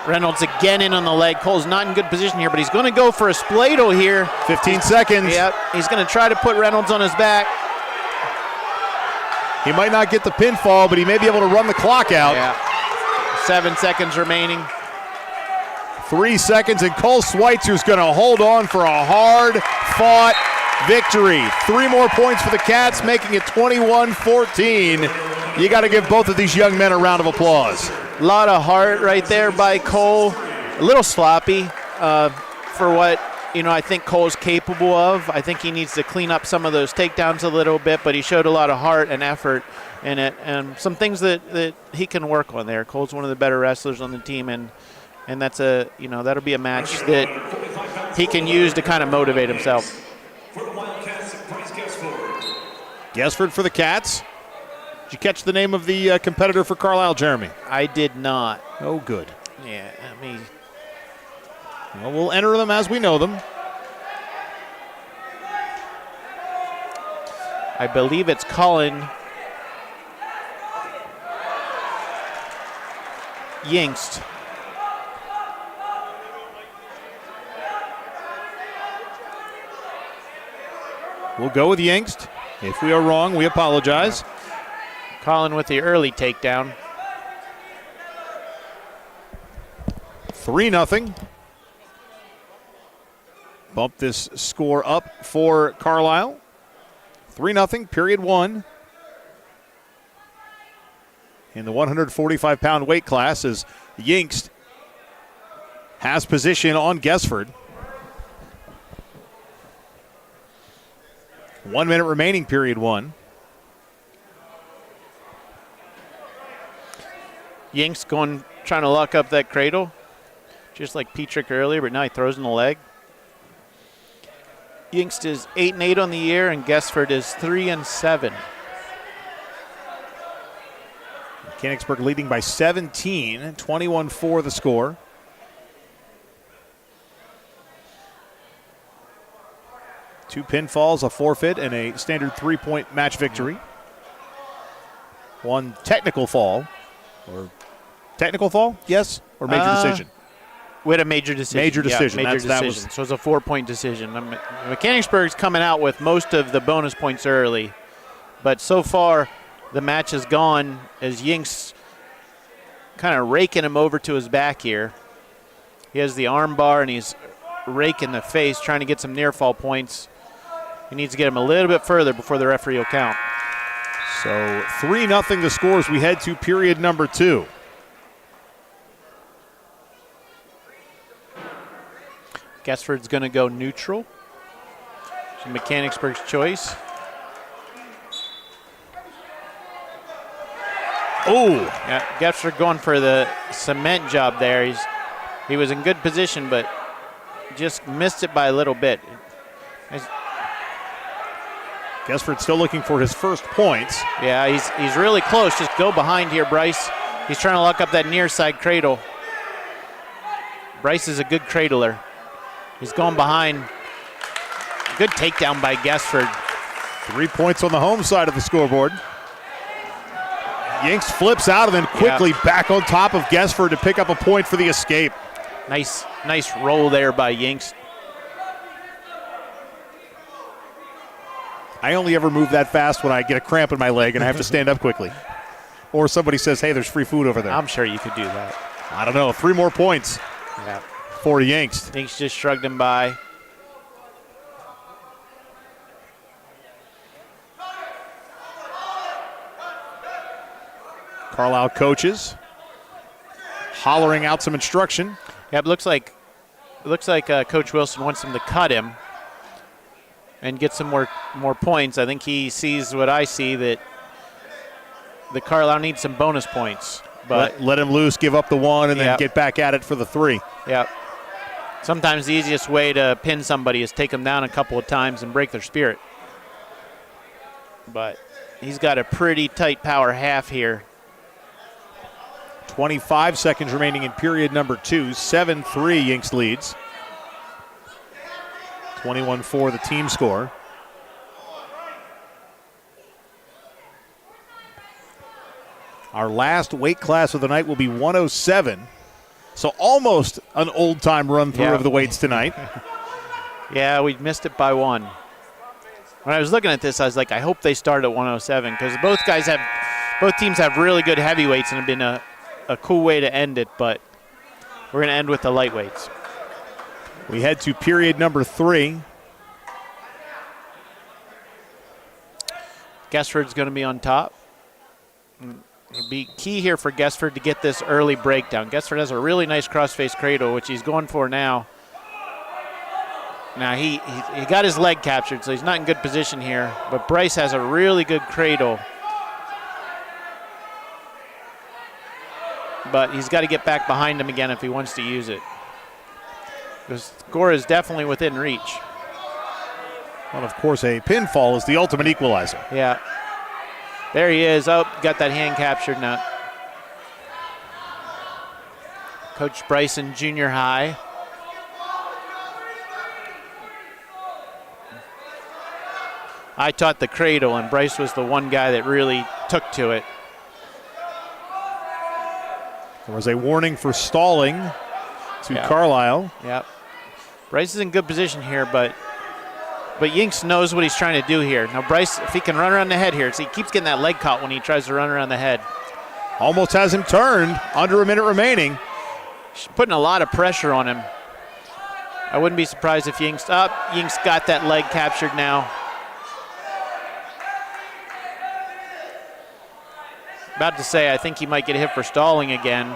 Reynolds again in on the leg. Cole's not in good position here, but he's going to go for a splado here. 15 seconds. Yep. He's going to try to put Reynolds on his back. He might not get the pinfall, but he may be able to run the clock out. Yeah. 7 seconds remaining. 3 seconds, and Cole Schweitzer's going to hold on for a hard-fought victory. 3 more points for the Cats, making it 21-14. You got to give both of these young men a round of applause. A lot of heart right there by Cole. A little sloppy for what I think Cole's capable of. I think he needs to clean up some of those takedowns a little bit, but he showed a lot of heart and effort in it, and some things that he can work on there. Cole's one of the better wrestlers on the team, and that's that'll be a match that he can use to kind of motivate himself. Gesford for the Cats. Did you catch the name of the competitor for Carlisle, Jeremy? I did not. Oh, good. Yeah, Well, we'll enter them as we know them. I believe it's Colin Yingst. We'll go with Yingst. If we are wrong, we apologize. Colin with the early takedown. 3-0. Bump this score up for Carlisle. 3-0, period 1. In the 145-pound weight class as Yingst has position on Gesford. 1 minute remaining, period 1. Yingst trying to lock up that cradle, just like Petrick earlier, but now he throws in the leg. Yingst is 8-8 on the year, and Gesford is 3-7. Mechanicsburg leading by 17, 21-4 the score. Two pinfalls, a forfeit, and a standard 3-point match victory. One technical fall. Or technical fall? Yes? Or major decision? With a major decision. Major decision. Yeah, major decision. So it's a 4-point decision. Mechanicsburg's coming out with most of the bonus points early. But so far, the match has gone as Yingst kind of raking him over to his back here. He has the arm bar, and he's raking the face, trying to get some near fall points. He needs to get him a little bit further before the referee will count. So 3-0 the score as we head to period number 2. Gesford's going to go neutral. So Mechanicsburg's choice. Oh! Yeah, Gesford going for the cement job there. He was in good position, but just missed it by a little bit. Gesford still looking for his first points. Yeah, he's really close. Just go behind here, Bryce. He's trying to lock up that near side cradle. Bryce is a good cradler. He's going behind. Good takedown by Gesford. 3 points on the home side of the scoreboard. Yingst flips out and then quickly back on top of Gesford to pick up a point for the escape. Nice roll there by Yingst. I only ever move that fast when I get a cramp in my leg and I have to stand up quickly. Or somebody says, hey, there's free food over there. I'm sure you could do that. I don't know. 3 more points for Yingst. Yingst just shrugged him by. Carlisle coaches hollering out some instruction. Yeah, it looks like Coach Wilson wants him to cut him and get some more points. I think he sees what I see, that the Carlisle needs some bonus points. But let him loose, give up the one, and then get back at it for the 3. Yeah. Sometimes the easiest way to pin somebody is take them down a couple of times and break their spirit. But he's got a pretty tight power half here. 25 seconds remaining in period number 2. 7-3 Yinks leads. 21-4 the team score. Our last weight class of the night will be 107. So almost an old-time run-through of the weights tonight. Yeah, we missed it by 1. When I was looking at this, I was like, I hope they start at 107, because both teams have really good heavyweights, and have been a cool way to end it, but we're going to end with the lightweights. We head to period number 3. Guessford's going to be on top. It'll be key here for Guessford to get this early breakdown. Guessford has a really nice cross-face cradle, which he's going for now. Now, he got his leg captured, so he's not in good position here, but Bryce has a really good cradle. But he's got to get back behind him again if he wants to use it. The score is definitely within reach. Well, of course, a pinfall is the ultimate equalizer. Yeah. There he is. Oh, got that hand captured now. Coach Bryson, junior high. I taught the cradle, and Bryce was the one guy that really took to it. There was a warning for stalling to Carlisle. Yep. Bryce is in good position here, but Yinks knows what he's trying to do here. Now Bryce, if he can run around the head here, see, he keeps getting that leg caught when he tries to run around the head. Almost has him turned, under a minute remaining. She's putting a lot of pressure on him. I wouldn't be surprised if Yinks got that leg captured now. About to say, I think he might get hit for stalling again.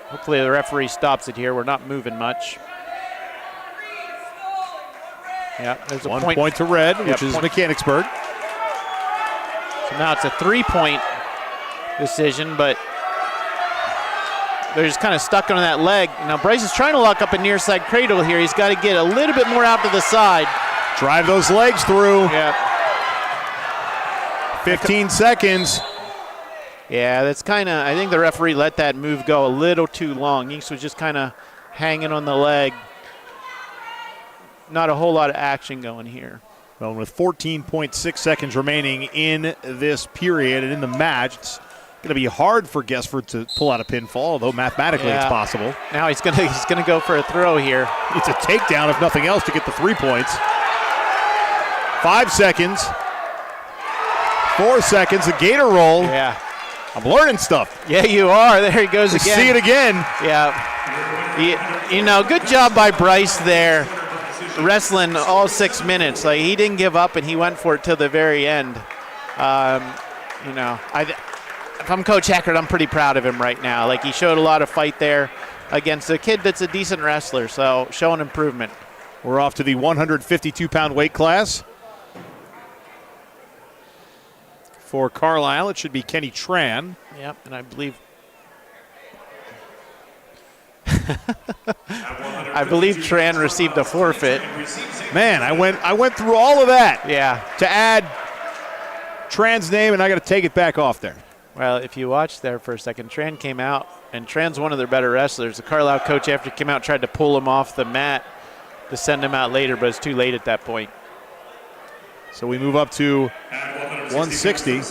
Hopefully the referee stops it here. We're not moving much. Yeah, there's a 1 point to red, which is Mechanicsburg. So now it's a 3-point decision, but they're just kind of stuck on that leg. Now Bryce is trying to lock up a near side cradle here. He's got to get a little bit more out to the side. Drive those legs through. Yeah. 15 seconds. Yeah, that's kind of, I think the referee let that move go a little too long. Yinks was just kind of hanging on the leg. Not a whole lot of action going here. Well, with 14.6 seconds remaining in this period and in the match, it's going to be hard for Guessford to pull out a pinfall, although mathematically it's possible. Now he's going to go for a throw here. It's a takedown, if nothing else, to get the 3 points. 5 seconds. 4 seconds, a gator roll. Yeah. I'm learning stuff. Yeah, you are. There he goes again. See it again. Yeah. You know, good job by Bryce there, wrestling all 6 minutes. Like, he didn't give up, and he went for it till the very end. You know, if I'm Coach Eckert, I'm pretty proud of him right now. Like, he showed a lot of fight there against a kid that's a decent wrestler, so showing improvement. We're off to the 152-pound weight class. For Carlisle, it should be Kenny Tran. Yep, and I believe Tran received a forfeit. Man, I went through all of that. Yeah. To add Tran's name, and I got to take it back off there. Well, if you watch there for a second, Tran came out, and Tran's one of their better wrestlers. The Carlisle coach, after he came out, tried to pull him off the mat to send him out later, but it's too late at that point. So we move up to 160.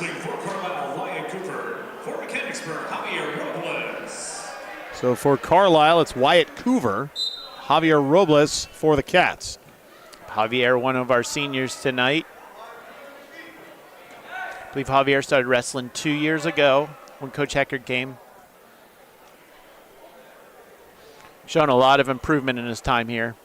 So for Carlisle, it's Wyatt Coover. Javier Robles for the Cats. Javier, one of our seniors tonight. I believe Javier started wrestling 2 years ago when Coach Eckert came. Shown a lot of improvement in his time here.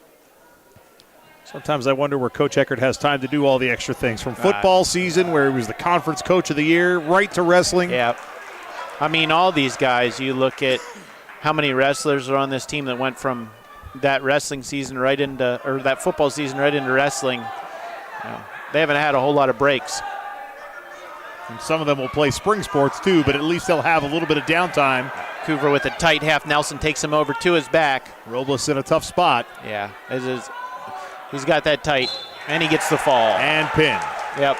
So Sometimes I wonder where Coach Eckert has time to do all the extra things, from football season, where he was the conference coach of the year, right to wrestling. Yeah. I mean, all these guys, you look at how many wrestlers are on this team that went from that wrestling season right into, or that football season right into wrestling. They haven't had a whole lot of breaks. And some of them will play spring sports too, but at least they'll have a little bit of downtime. Coover with a tight half. Nelson takes him over to his back. Robles in a tough spot. Yeah, he's got that tight, and he gets the fall. And pin. Yep.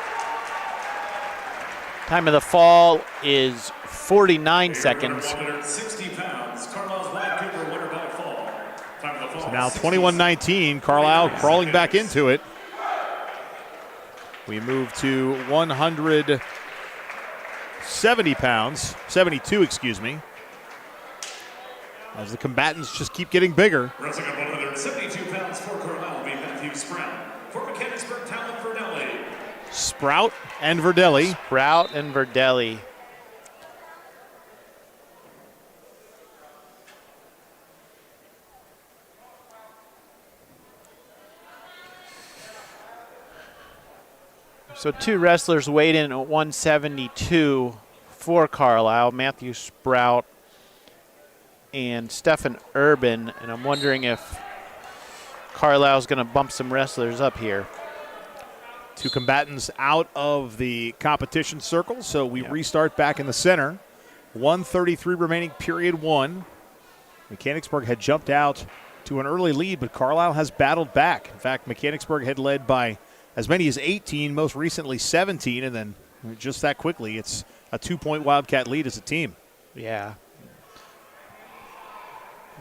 Time of the fall is 49 seconds. 160 pounds. Carlisle's Wyatt Cooper winner by fall. Time of the fall. So now 21-19. Carlisle crawling back into it. We move to 170 pounds, 72, excuse me, as the combatants just keep getting bigger. Wrestling at 172 pounds for Carlisle, be Matthew Sprout. For Mechanicsburg, Talon Verdelli. Sprout and Verdelli. Sprout and Verdelli. So two wrestlers weighed in at 172 for Carlisle, Matthew Sprout and Stephen Urban, and I'm wondering if Carlisle's going to bump some wrestlers up here. Two combatants out of the competition circle, so we restart back in the center. 1:33 remaining, period one. Mechanicsburg had jumped out to an early lead, but Carlisle has battled back. In fact, Mechanicsburg had led by as many as 18, most recently 17, and then just that quickly, it's a 2-point Wildcat lead as a team. Yeah.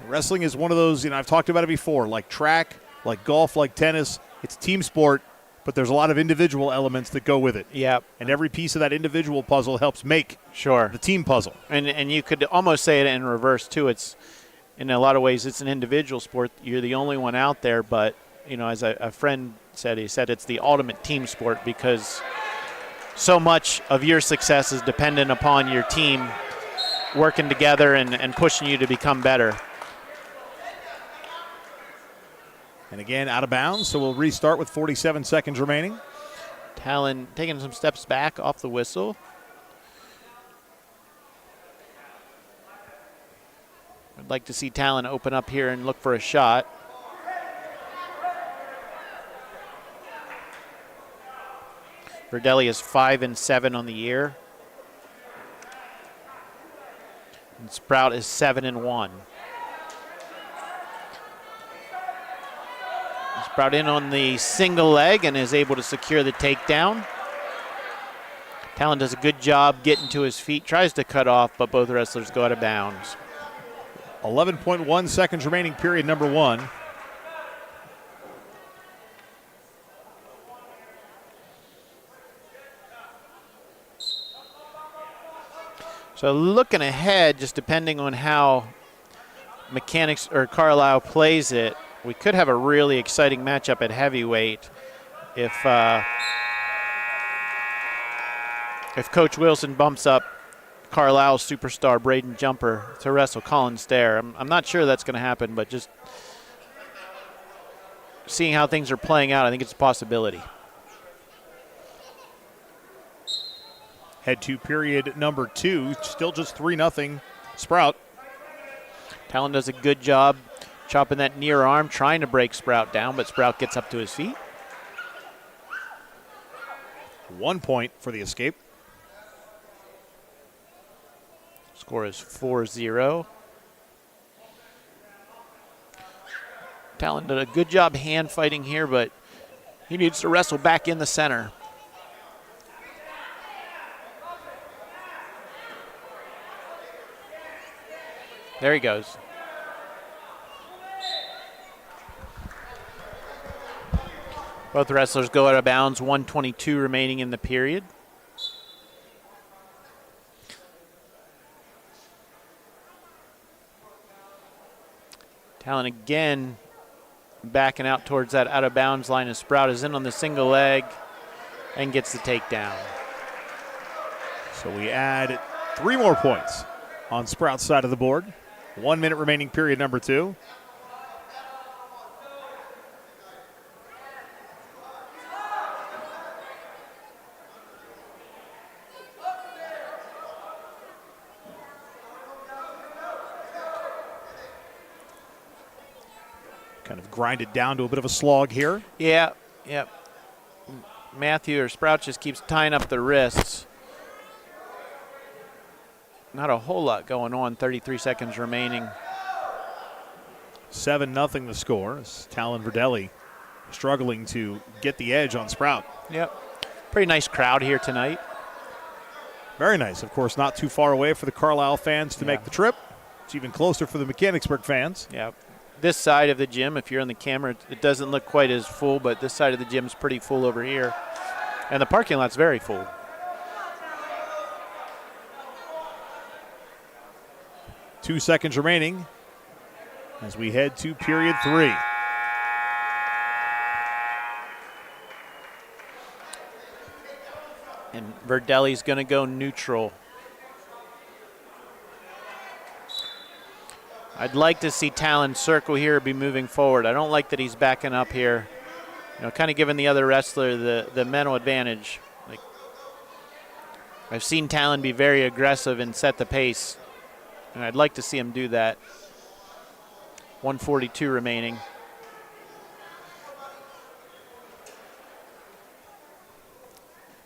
Wrestling is one of those, I've talked about it before, like track, like golf, like tennis. It's a team sport, but there's a lot of individual elements that go with it. Yep. And every piece of that individual puzzle helps make the team puzzle. And you could almost say it in reverse, too. It's, in a lot of ways, it's an individual sport. You're the only one out there, but, as a friend said, he said it's the ultimate team sport because so much of your success is dependent upon your team working together and pushing you to become better. And again, out of bounds, so we'll restart with 47 seconds remaining. Talon taking some steps back off the whistle. I'd like to see Talon open up here and look for a shot. Verdelli is 5-7 on the year. And Sprout is 7-1. Sprout in on the single leg and is able to secure the takedown. Talon does a good job getting to his feet, tries to cut off, but both wrestlers go out of bounds. 11.1 seconds remaining, period number one. So looking ahead, just depending on how Carlisle plays it, we could have a really exciting matchup at heavyweight if Coach Wilson bumps up Carlisle's superstar Braden Jumper to wrestle Colin Stair. I'm not sure that's going to happen, but just seeing how things are playing out, I think it's a possibility. Head to period number two, still just 3-0 Sprout. Talon does a good job chopping that near arm, trying to break Sprout down, but Sprout gets up to his feet. 1 point for the escape. Score is 4-0. Talon did a good job hand fighting here, but he needs to wrestle back in the center. There he goes. Both wrestlers go out of bounds, 1:22 remaining in the period. Talon again backing out towards that out of bounds line as Sprout is in on the single leg and gets the takedown. So we add 3 more points on Sprout's side of the board. 1 minute remaining, period number two. Kind of grinded down to a bit of a slog here. Yeah. Matthew or Sprout just keeps tying up the wrists. Not a whole lot going on. 33 seconds remaining. 7-0 the score. As Talon Verdelli struggling to get the edge on Sprout. Yep. Pretty nice crowd here tonight. Very nice. Of course, not too far away for the Carlisle fans to make the trip. It's even closer for the Mechanicsburg fans. Yeah. This side of the gym, if you're on the camera, it doesn't look quite as full, but this side of the gym is pretty full over here. And the parking lot's very full. Two seconds remaining as we head to period 3. And Verdelli's going to go neutral. I'd like to see Talon circle here, be moving forward. I don't like that he's backing up here. Kind of giving the other wrestler the mental advantage. Like, I've seen Talon be very aggressive and set the pace, and I'd like to see him do that. 1:42 remaining.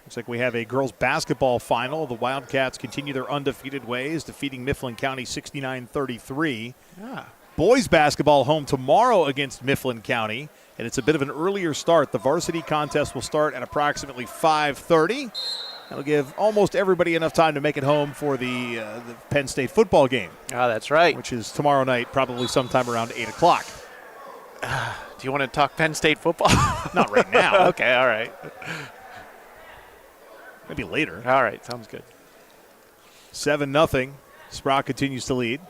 Looks like we have a girls basketball final. The Wildcats continue their undefeated ways, defeating Mifflin County 69-33. Boys basketball home tomorrow against Mifflin County, and it's a bit of an earlier start. The varsity contest will start at approximately 5:30. That'll give almost everybody enough time to make it home for the Penn State football game. That's right. Which is tomorrow night, probably sometime around 8 o'clock. Do you want to talk Penn State football? Not right now. Okay, all right. Maybe later. All right, sounds good. 7-0. Sprout continues to lead.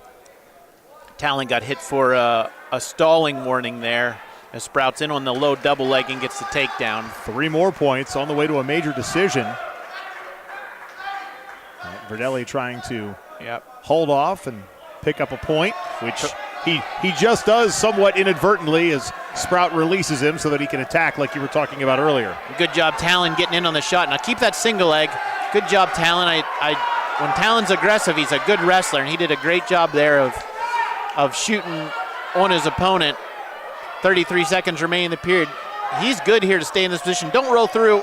Talon got hit for a stalling warning there as Sprout's in on the low double leg and gets the takedown. 3 more points on the way to a major decision. Verdelli trying to hold off and pick up a point, which he just does somewhat inadvertently as Sprout releases him so that he can attack like you were talking about earlier. Good job, Talon, getting in on the shot. Now keep that single leg. Good job, Talon. When Talon's aggressive, he's a good wrestler, and he did a great job there of shooting on his opponent. 33 seconds remaining in the period. He's good here to stay in this position. Don't roll through.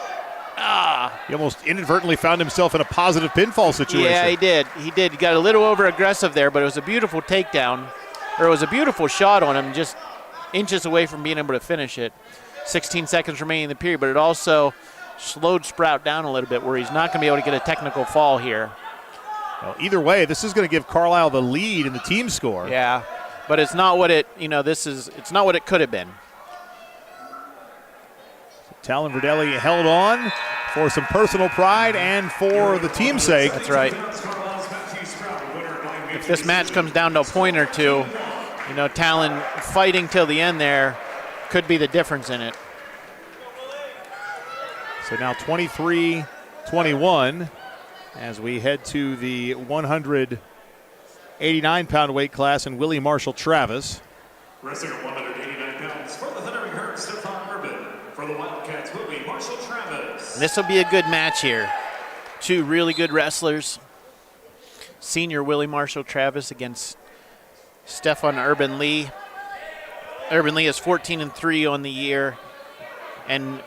He almost inadvertently found himself in a positive pinfall situation. Yeah, he did. He got a little over-aggressive there, but it was a beautiful takedown. Or it was a beautiful shot on him, just inches away from being able to finish it. 16 seconds remaining in the period, but it also slowed Sprout down a little bit where he's not going to be able to get a technical fall here. Well, either way, this is going to give Carlisle the lead in the team score. Yeah, but it's not what it's not what it could have been. Talon Verdelli held on for some personal pride and for the team's sake. That's right. If this match comes down to a point or two, Talon fighting till the end there could be the difference in it. So now 23-21 as we head to the 189-pound weight class and Willie Marshall Travis. Wrestling at 189 pounds for the Thundering Herd, Stefan Urban. For the Wildcats, Willie Marshall Travis. This will be a good match here. 2 really good wrestlers. Senior Willie Marshall Travis against Stefan Urban Lee. Urban Lee is 14-3 on the year, and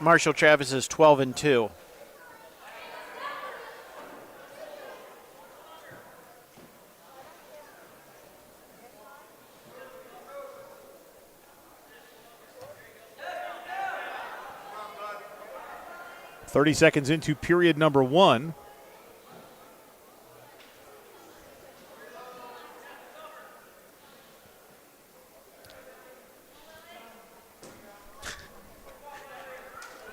Marshall Travis is 12-2. .30 seconds into period number 1.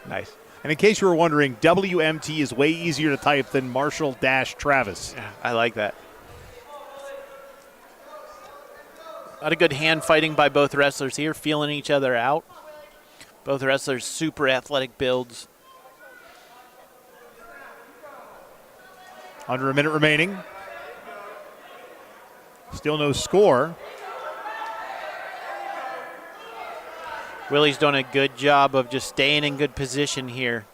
Nice. And in case you were wondering, WMT is way easier to type than Marshall-Travis. Yeah, I like that. A lot of good hand fighting by both wrestlers here, feeling each other out. Both wrestlers super athletic builds. Under a minute remaining. Still no score. Willie's done a good job of just staying in good position here.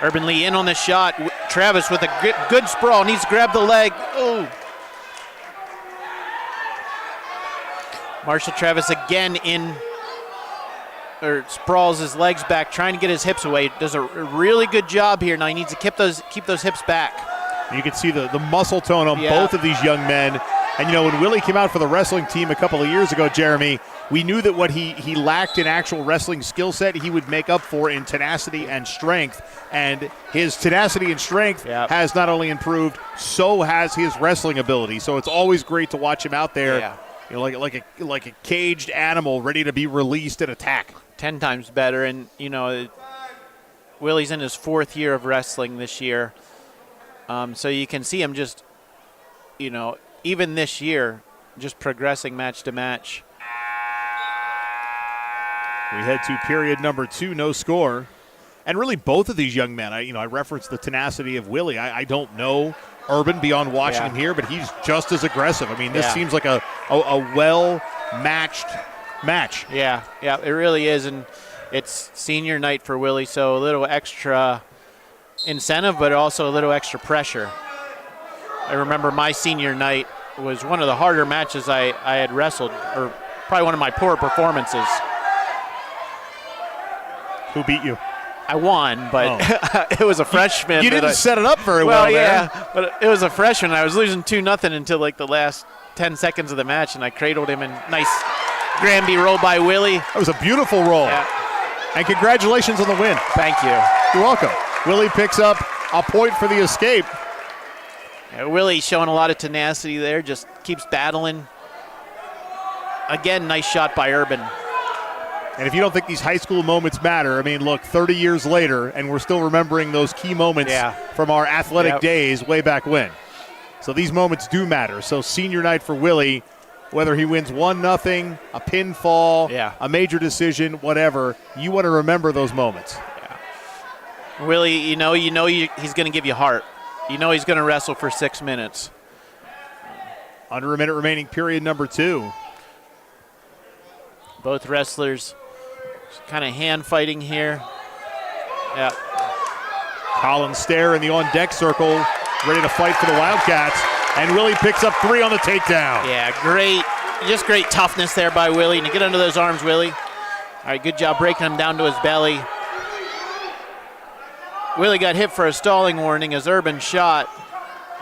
Urban Lee in on the shot. Travis with a good sprawl. Needs to grab the leg. Oh. Marshall Travis again sprawls his legs back, trying to get his hips away. Does a really good job here. Now he needs to keep those hips back. You can see the muscle tone on both of these young men. And, when Willie came out for the wrestling team a couple of years ago, Jeremy, we knew that what he lacked in actual wrestling skill set, he would make up for in tenacity and strength. And his tenacity and strength has not only improved, so has his wrestling ability. So it's always great to watch him out there, like a caged animal ready to be released and attack. 10 times better. And, Willie's in his 4th year of wrestling this year. So you can see him just, even this year, just progressing match to match. We head to period number 2, no score. And really both of these young men, I referenced the tenacity of Willie. I don't know Urban beyond watching him here, but he's just as aggressive. I mean, this seems like a well-matched match. Yeah, it really is. And it's senior night for Willie, so a little extra incentive, but also a little extra pressure. I remember my senior night was one of the harder matches I had wrestled, or probably one of my poor performances. Who beat you? I won, but it was a freshman. You didn't set it up very well there. But it was a freshman. I was losing 2-0 until like the last 10 seconds of the match, and I cradled him, and nice Granby roll by Willie. That was a beautiful roll. Yeah. And congratulations on the win. Thank you. You're welcome. Willie picks up a point for the escape. Yeah, Willie showing a lot of tenacity there, just keeps battling. Again, nice shot by Urban. And if you don't think these high school moments matter, I mean, look, 30 years later, and we're still remembering those key moments from our athletic days way back when. So these moments do matter. So senior night for Willie, whether he wins 1-0, a pinfall, a major decision, whatever, you want to remember those moments. Yeah. Willie, he's going to give you heart. He's going to wrestle for 6 minutes. Under a minute remaining, period number 2. Both wrestlers kind of hand fighting here. Yeah. Colin Stair in the on-deck circle, ready to fight for the Wildcats. And Willie picks up 3 on the takedown. Yeah, great toughness there by Willie. And you get under those arms, Willie. All right, good job breaking him down to his belly. Willie got hit for a stalling warning as Urban shot.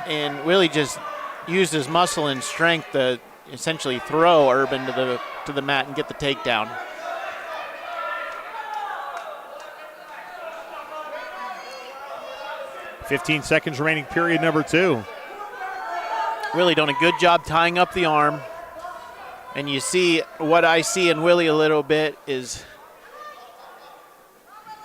And Willie just used his muscle and strength to essentially throw Urban to the mat and get the takedown. $15 seconds remaining, period number 2. Willie doing a good job tying up the arm. And you see what I see in Willie a little bit is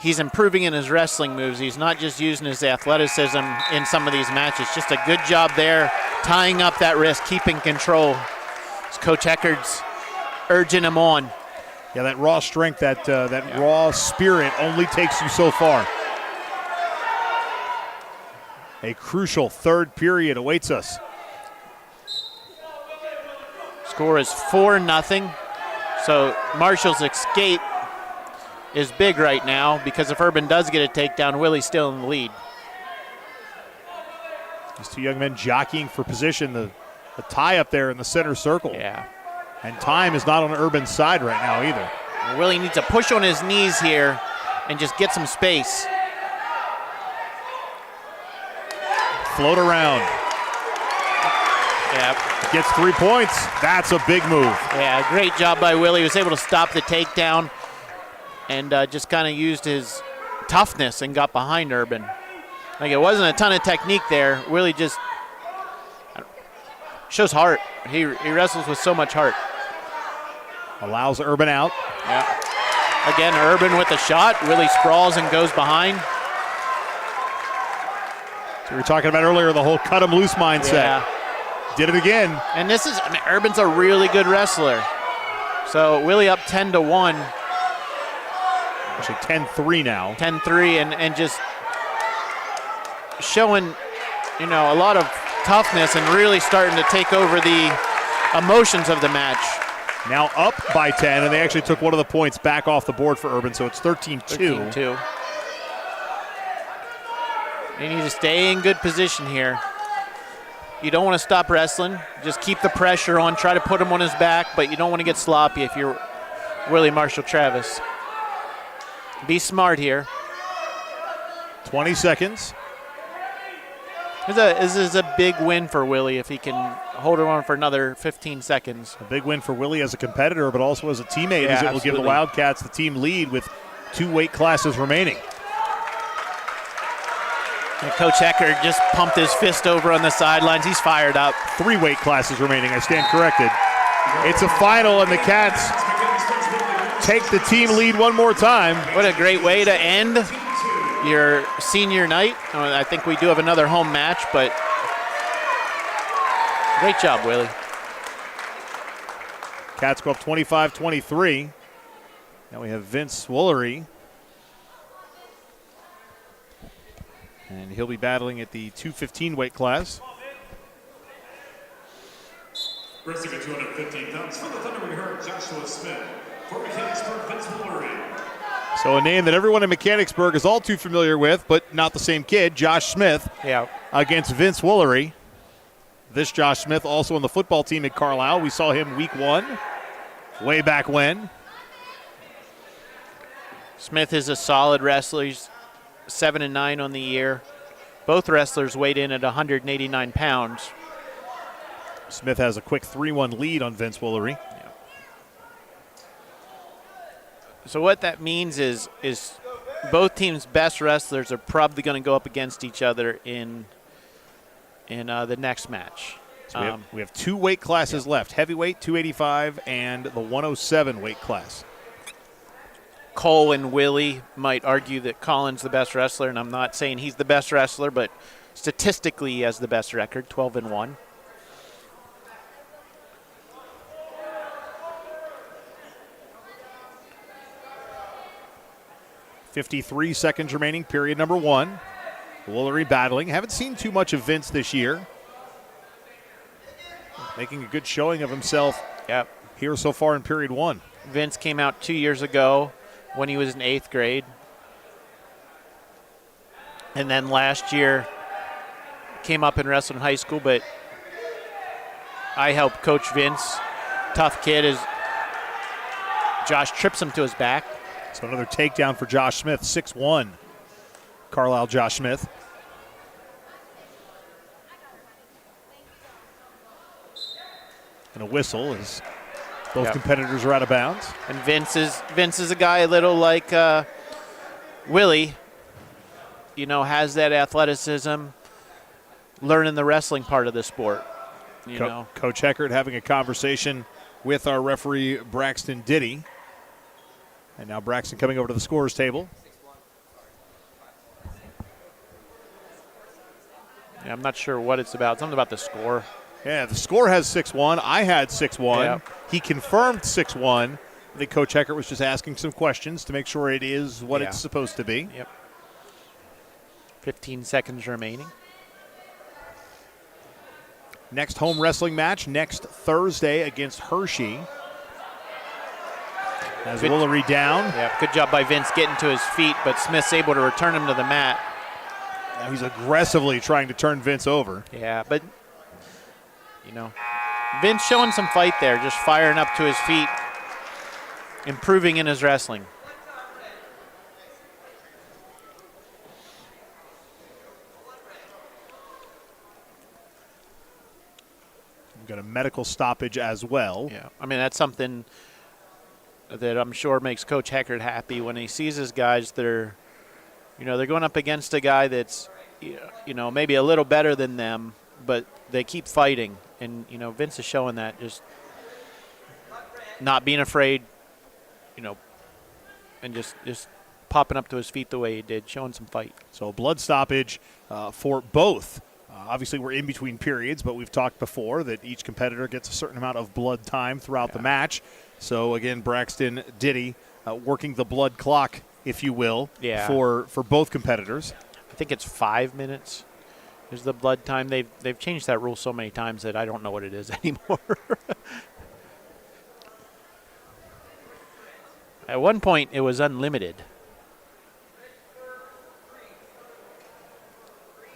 he's improving in his wrestling moves. He's not just using his athleticism in some of these matches. Just a good job there, tying up that wrist, keeping control. It's Coach Eckerd's urging him on. Yeah, that raw strength, that raw spirit only takes you so far. A crucial third period awaits us. Score is 4-0. So Marshall's escape is big right now because if Urban does get a takedown, Willie's still in the lead. These two young men jockeying for position. The tie up there in the center circle. Yeah. And time is not on Urban's side right now either. Willie needs to push on his knees here and just get some space. Float around. Yep. Gets 3 points. That's a big move. Yeah, great job by Willie. He was able to stop the takedown and just kind of used his toughness and got behind Urban. Like, it wasn't a ton of technique there. Willie just shows heart. He wrestles with so much heart. Allows Urban out. Yeah. Again, Urban with the shot. Willie sprawls and goes behind. So we were talking about earlier, the whole cut him loose mindset. Yeah. Did it again. And this is, Urban's a really good wrestler. So Willie up 10-1. Actually 10-3 now. 10-3 and just showing, a lot of toughness and really starting to take over the emotions of the match. Now up by 10, and they actually took one of the points back off the board for Urban, so it's 13-2. 13-2. They need to stay in good position here. You don't want to stop wrestling. Just keep the pressure on. Try to put him on his back, but you don't want to get sloppy if you're Willie Marshall Travis. Be smart here. 20 seconds. This is a big win for Willie if he can hold it on for another 15 seconds. A big win for Willie as a competitor, but also as a teammate, as it will give the Wildcats the team lead with 2 weight classes remaining. And Coach Hecker just pumped his fist over on the sidelines. He's fired up. 3 weight classes remaining. I stand corrected. It's a final, and the Cats take the team lead one more time. What a great way to end your senior night. I think we do have another home match, but great job, Willie. Cats go up 25-23. Now we have Vince Woolery. And he'll be battling at the 215 weight class. Wrestling at 215 pounds for the Thunder, we heard Joshua Smith. For Mechanicsburg, Vince Woolery. So a name that everyone in Mechanicsburg is all too familiar with, but not the same kid, Josh Smith, against Vince Woolery. This Josh Smith also on the football team at Carlisle. We saw him week 1, way back when. Smith is a solid wrestler. He's 7-9 on the year. Both wrestlers weighed in at 189 pounds. Smith has a quick 3-1 lead on Vince Woolery. So what that means is both teams' best wrestlers are probably going to go up against each other in the next match. So we have 2 weight classes left, heavyweight, 285, and the 107 weight class. Cole and Willie might argue that Colin's the best wrestler, and I'm not saying he's the best wrestler, but statistically he has the best record, 12-1. 53 seconds remaining, period number 1. Woolery battling. Haven't seen too much of Vince this year. Making a good showing of himself here so far in period 1. Vince came out 2 years ago when he was in 8th grade. And then last year came up and wrestled in high school, but I helped coach Vince. Tough kid. As Josh trips him to his back. So another takedown for Josh Smith, 6'1", Carlisle Josh Smith. And a whistle as both competitors are out of bounds. And Vince is a guy a little like Willie, has that athleticism, learning the wrestling part of the sport. Coach Heckert having a conversation with our referee Braxton Diddy. And now Braxton coming over to the scorer's table. Yeah, I'm not sure what it's about. Something about the score. Yeah, the score has 6-1. I had 6-1. Yeah. He confirmed 6-1. I think Coach Heckert was just asking some questions to make sure it is what it's supposed to be. Yep. 15 seconds remaining. Next home wrestling match next Thursday against Hershey. As Woolery down. Yeah, good job by Vince getting to his feet, but Smith's able to return him to the mat. Now he's aggressively trying to turn Vince over. Yeah, but, Vince showing some fight there, just firing up to his feet, improving in his wrestling. We've got a medical stoppage as well. Yeah, I mean, that's something that I'm sure makes Coach Heckert happy when he sees his guys that are, they're going up against a guy that's, maybe a little better than them, but they keep fighting. And, Vince is showing that, just not being afraid, and just popping up to his feet the way he did, showing some fight. So blood stoppage for both. Obviously, we're in between periods, but we've talked before that each competitor gets a certain amount of blood time throughout the match. So, again, Braxton Diddy working the blood clock, if you will, for both competitors. I think it's 5 minutes is the blood time. They've changed that rule so many times that I don't know what it is anymore. At one point, it was unlimited.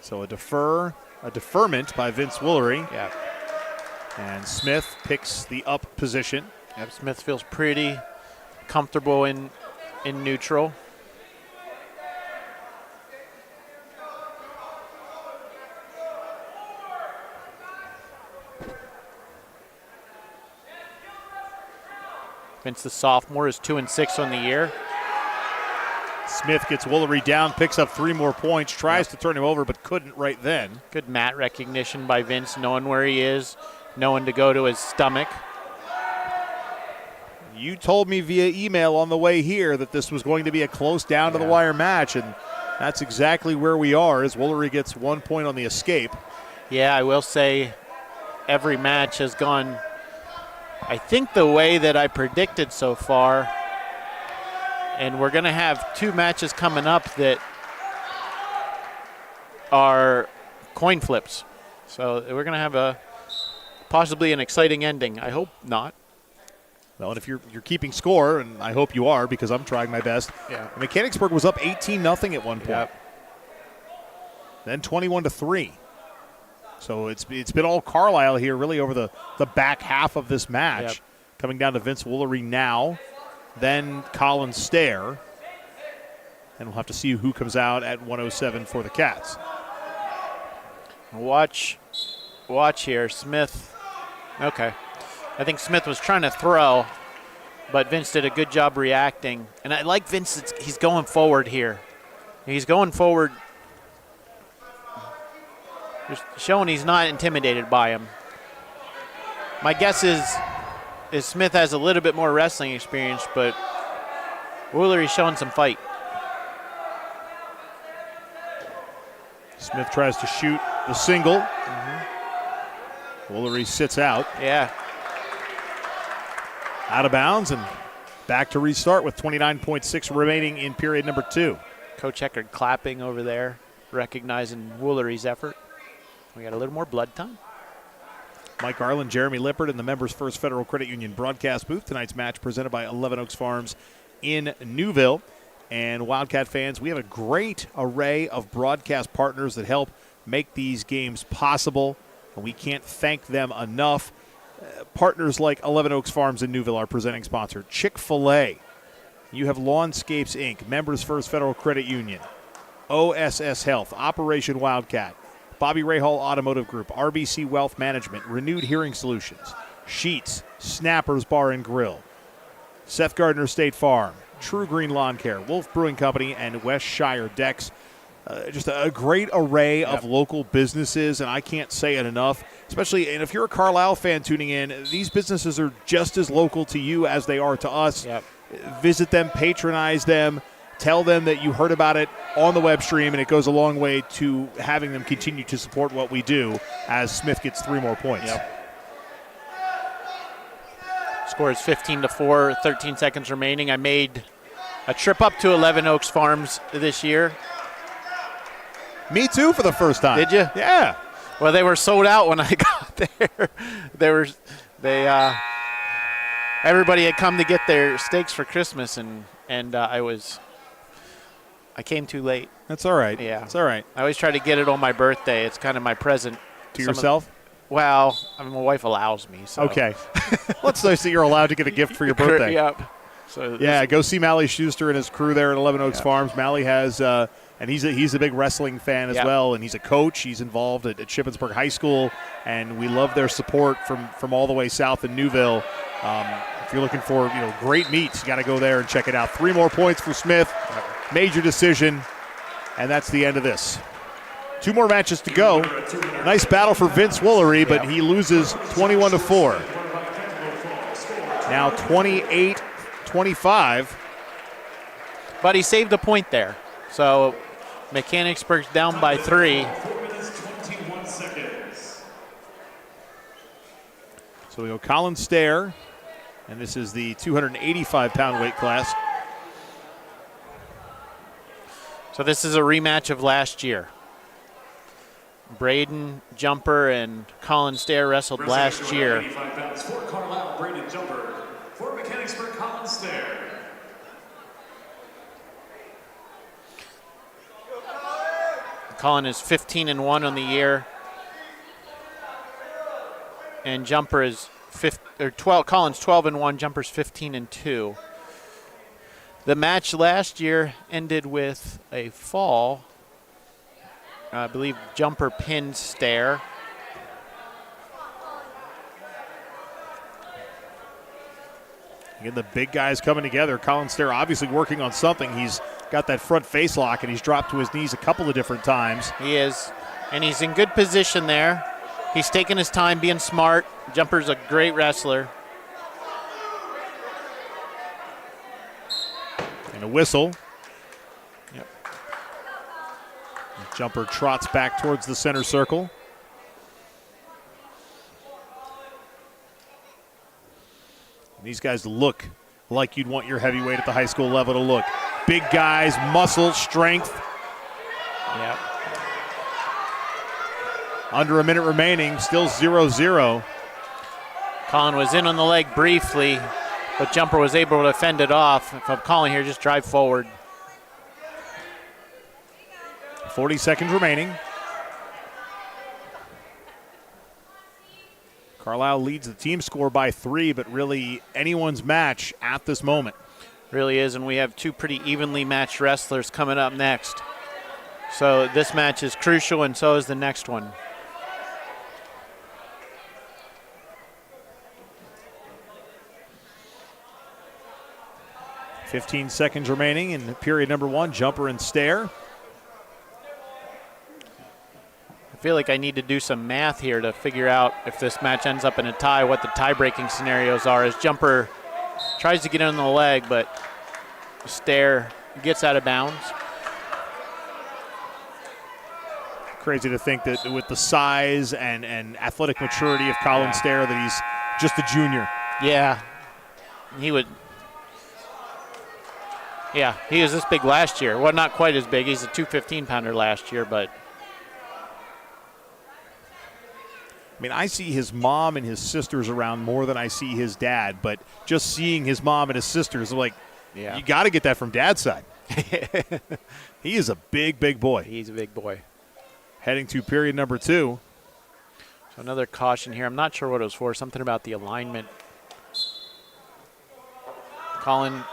So a defer a deferment by Vince Woolery. Yeah. And Smith picks the up position. Yep, Smith feels pretty comfortable in neutral. Vince, the sophomore, is 2-6 on the year. Smith gets Woolery down, picks up 3 more points, tries to turn him over, but couldn't right then. Good mat recognition by Vince, knowing where he is, knowing to go to his stomach. You told me via email on the way here that this was going to be a close down-to-the-wire match, and that's exactly where we are as Woolery gets 1 point on the escape. Yeah, I will say every match has gone, I think, the way that I predicted so far. And we're going to have 2 matches coming up that are coin flips. So we're going to have possibly an exciting ending. I hope not. Well, and if you're keeping score, and I hope you are because I'm trying my best. Yeah. Mechanicsburg was up 18-0 at one point. Yep. Then 21-3. So it's been all Carlisle here really over the back half of this match. Yep. Coming down to Vince Woolery now. Then Colin Stair. And we'll have to see who comes out at 107 for the Cats. Watch here. Smith. Okay. I think Smith was trying to throw, but Vince did a good job reacting. And I like Vince. He's going forward here. He's going forward, just showing he's not intimidated by him. My guess is Smith has a little bit more wrestling experience, but Woolery's showing some fight. Smith tries to shoot the single. Woolery sits out. Yeah. Out of bounds and back to restart with 29.6 remaining in period number 2. Coach Eckert clapping over there, recognizing Woolery's effort. We got a little more blood time. Mike Garland, Jeremy Lippert in the Members First Federal Credit Union broadcast booth. Tonight's match presented by 11 Oaks Farms in Newville. And Wildcat fans, we have a great array of broadcast partners that help make these games possible. And we can't thank them enough. Partners like 11 Oaks Farms in Newville, our presenting sponsor. Chick-fil-A. You have Lawnscapes, Inc., Members First Federal Credit Union, OSS Health, Operation Wildcat, Bobby Rahal Automotive Group, RBC Wealth Management, Renewed Hearing Solutions, Sheets, Snappers Bar and Grill, Seth Gardner State Farm, True Green Lawn Care, Wolf Brewing Company, and West Shire Decks. Just a great array of local businesses, and I can't say it enough. Especially, and if you're a Carlisle fan tuning in, these businesses are just as local to you as they are to us. Yep. Visit them, patronize them, tell them that you heard about it on the web stream, and it goes a long way to having them continue to support what we do as Smith gets 3 more points. Yep. Score is 15-4, 13 seconds remaining. I made a trip up to 11 Oaks Farms this year. Me too for the first time. Did you? Yeah. Well, they were sold out when I got there. Everybody had come to get their steaks for Christmas, and I came too late. That's all right. Yeah. It's all right. I always try to get it on my birthday. It's kind of my present. To yourself? Well, I mean, my wife allows me. So. Okay. Well, it's nice that you're allowed to get a gift for your birthday. Yep. So yeah, go see Mally Schuster and his crew there at 11 Oaks Farms. Mally has, and he's a big wrestling fan as well, and he's a coach. He's involved at Shippensburg High School, and we love their support from all the way south in Newville. If you're looking for great meats, you got to go there and check it out. 3 more points for Smith, major decision, and that's the end of this. 2 more matches to go. Nice battle for Vince Woolery, but he loses 21-4. Now 28-25. But he saved a point there. So Mechanicsburg's down by 3. So we go Colin Stair, and this is the 285-pound weight class. So this is a rematch of last year. Braden Jumper and Colin Stair wrestled last year. 85 pounds for Carlisle, Braden Jumper. For Mechanicsburg, Colin Stair. Colin is 15-1 on the year. and Jumper is 12. Collins 12-1. Jumper's 15-2. The match last year ended with a fall. I believe Jumper pinned Stair. Again, the big guys coming together. Colin Stair obviously working on something. He's got that front face lock, and he's dropped to his knees a couple of different times. He is, and he's in good position there. He's taking his time, being smart. Jumper's a great wrestler. And a whistle. Yep. Jumper trots back towards the center circle. And these guys look like you'd want your heavyweight at the high school level to look. Big guys, muscle, strength. Yep. Under a minute remaining, still 0-0. Colin was in on the leg briefly, but Jumper was able to fend it off. If I'm calling here, just drive forward. 40 seconds remaining. Carlisle leads the team score by 3, but really anyone's match at this moment. Really is, and we have two pretty evenly matched wrestlers coming up next. So this match is crucial, and so is the next one. $15 seconds remaining in period number 1. Jumper and Stair. I feel like I need to do some math here to figure out if this match ends up in a tie, what the tie-breaking scenarios are, as Jumper tries to get in the leg, but Stair gets out of bounds. Crazy to think that with the size and athletic maturity of Colin Stair that he's just a junior. Yeah, he would. Yeah, he was this big last year. Well, not quite as big. He's a 215-pounder last year, but. I mean, I see his mom and his sisters around more than I see his dad, but just seeing his mom and his sisters, like, yeah, you got to get that from Dad's side. He is a big, big boy. He's a big boy. Heading to period number 2. So another caution here. I'm not sure what it was for. Something about the alignment. Colin.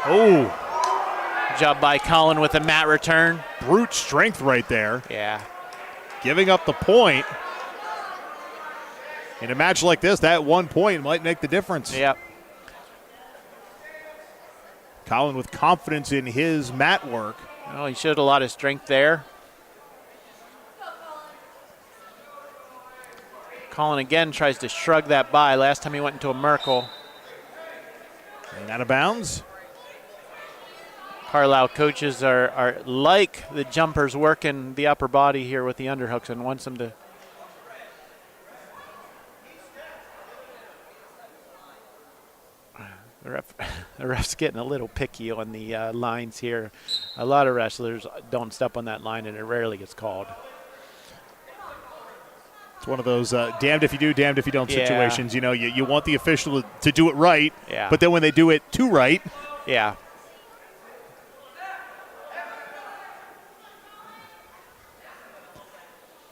Oh. Good job by Colin with a mat return. Brute strength right there. Yeah. Giving up the point. In a match like this, that 1 point might make the difference. Yep. Colin with confidence in his mat work. Oh, he showed a lot of strength there. Colin again tries to shrug that by. Last time he went into a Merkle. And out of bounds. Carlisle coaches are like the Jumpers working the upper body here with the underhooks and wants them to. The ref's getting a little picky on the lines here. A lot of wrestlers don't step on that line, and it rarely gets called. It's one of those damned if you do, damned if you don't Yeah. situations. You know, you want the official to do it right, Yeah. but then when they do it too right. Yeah.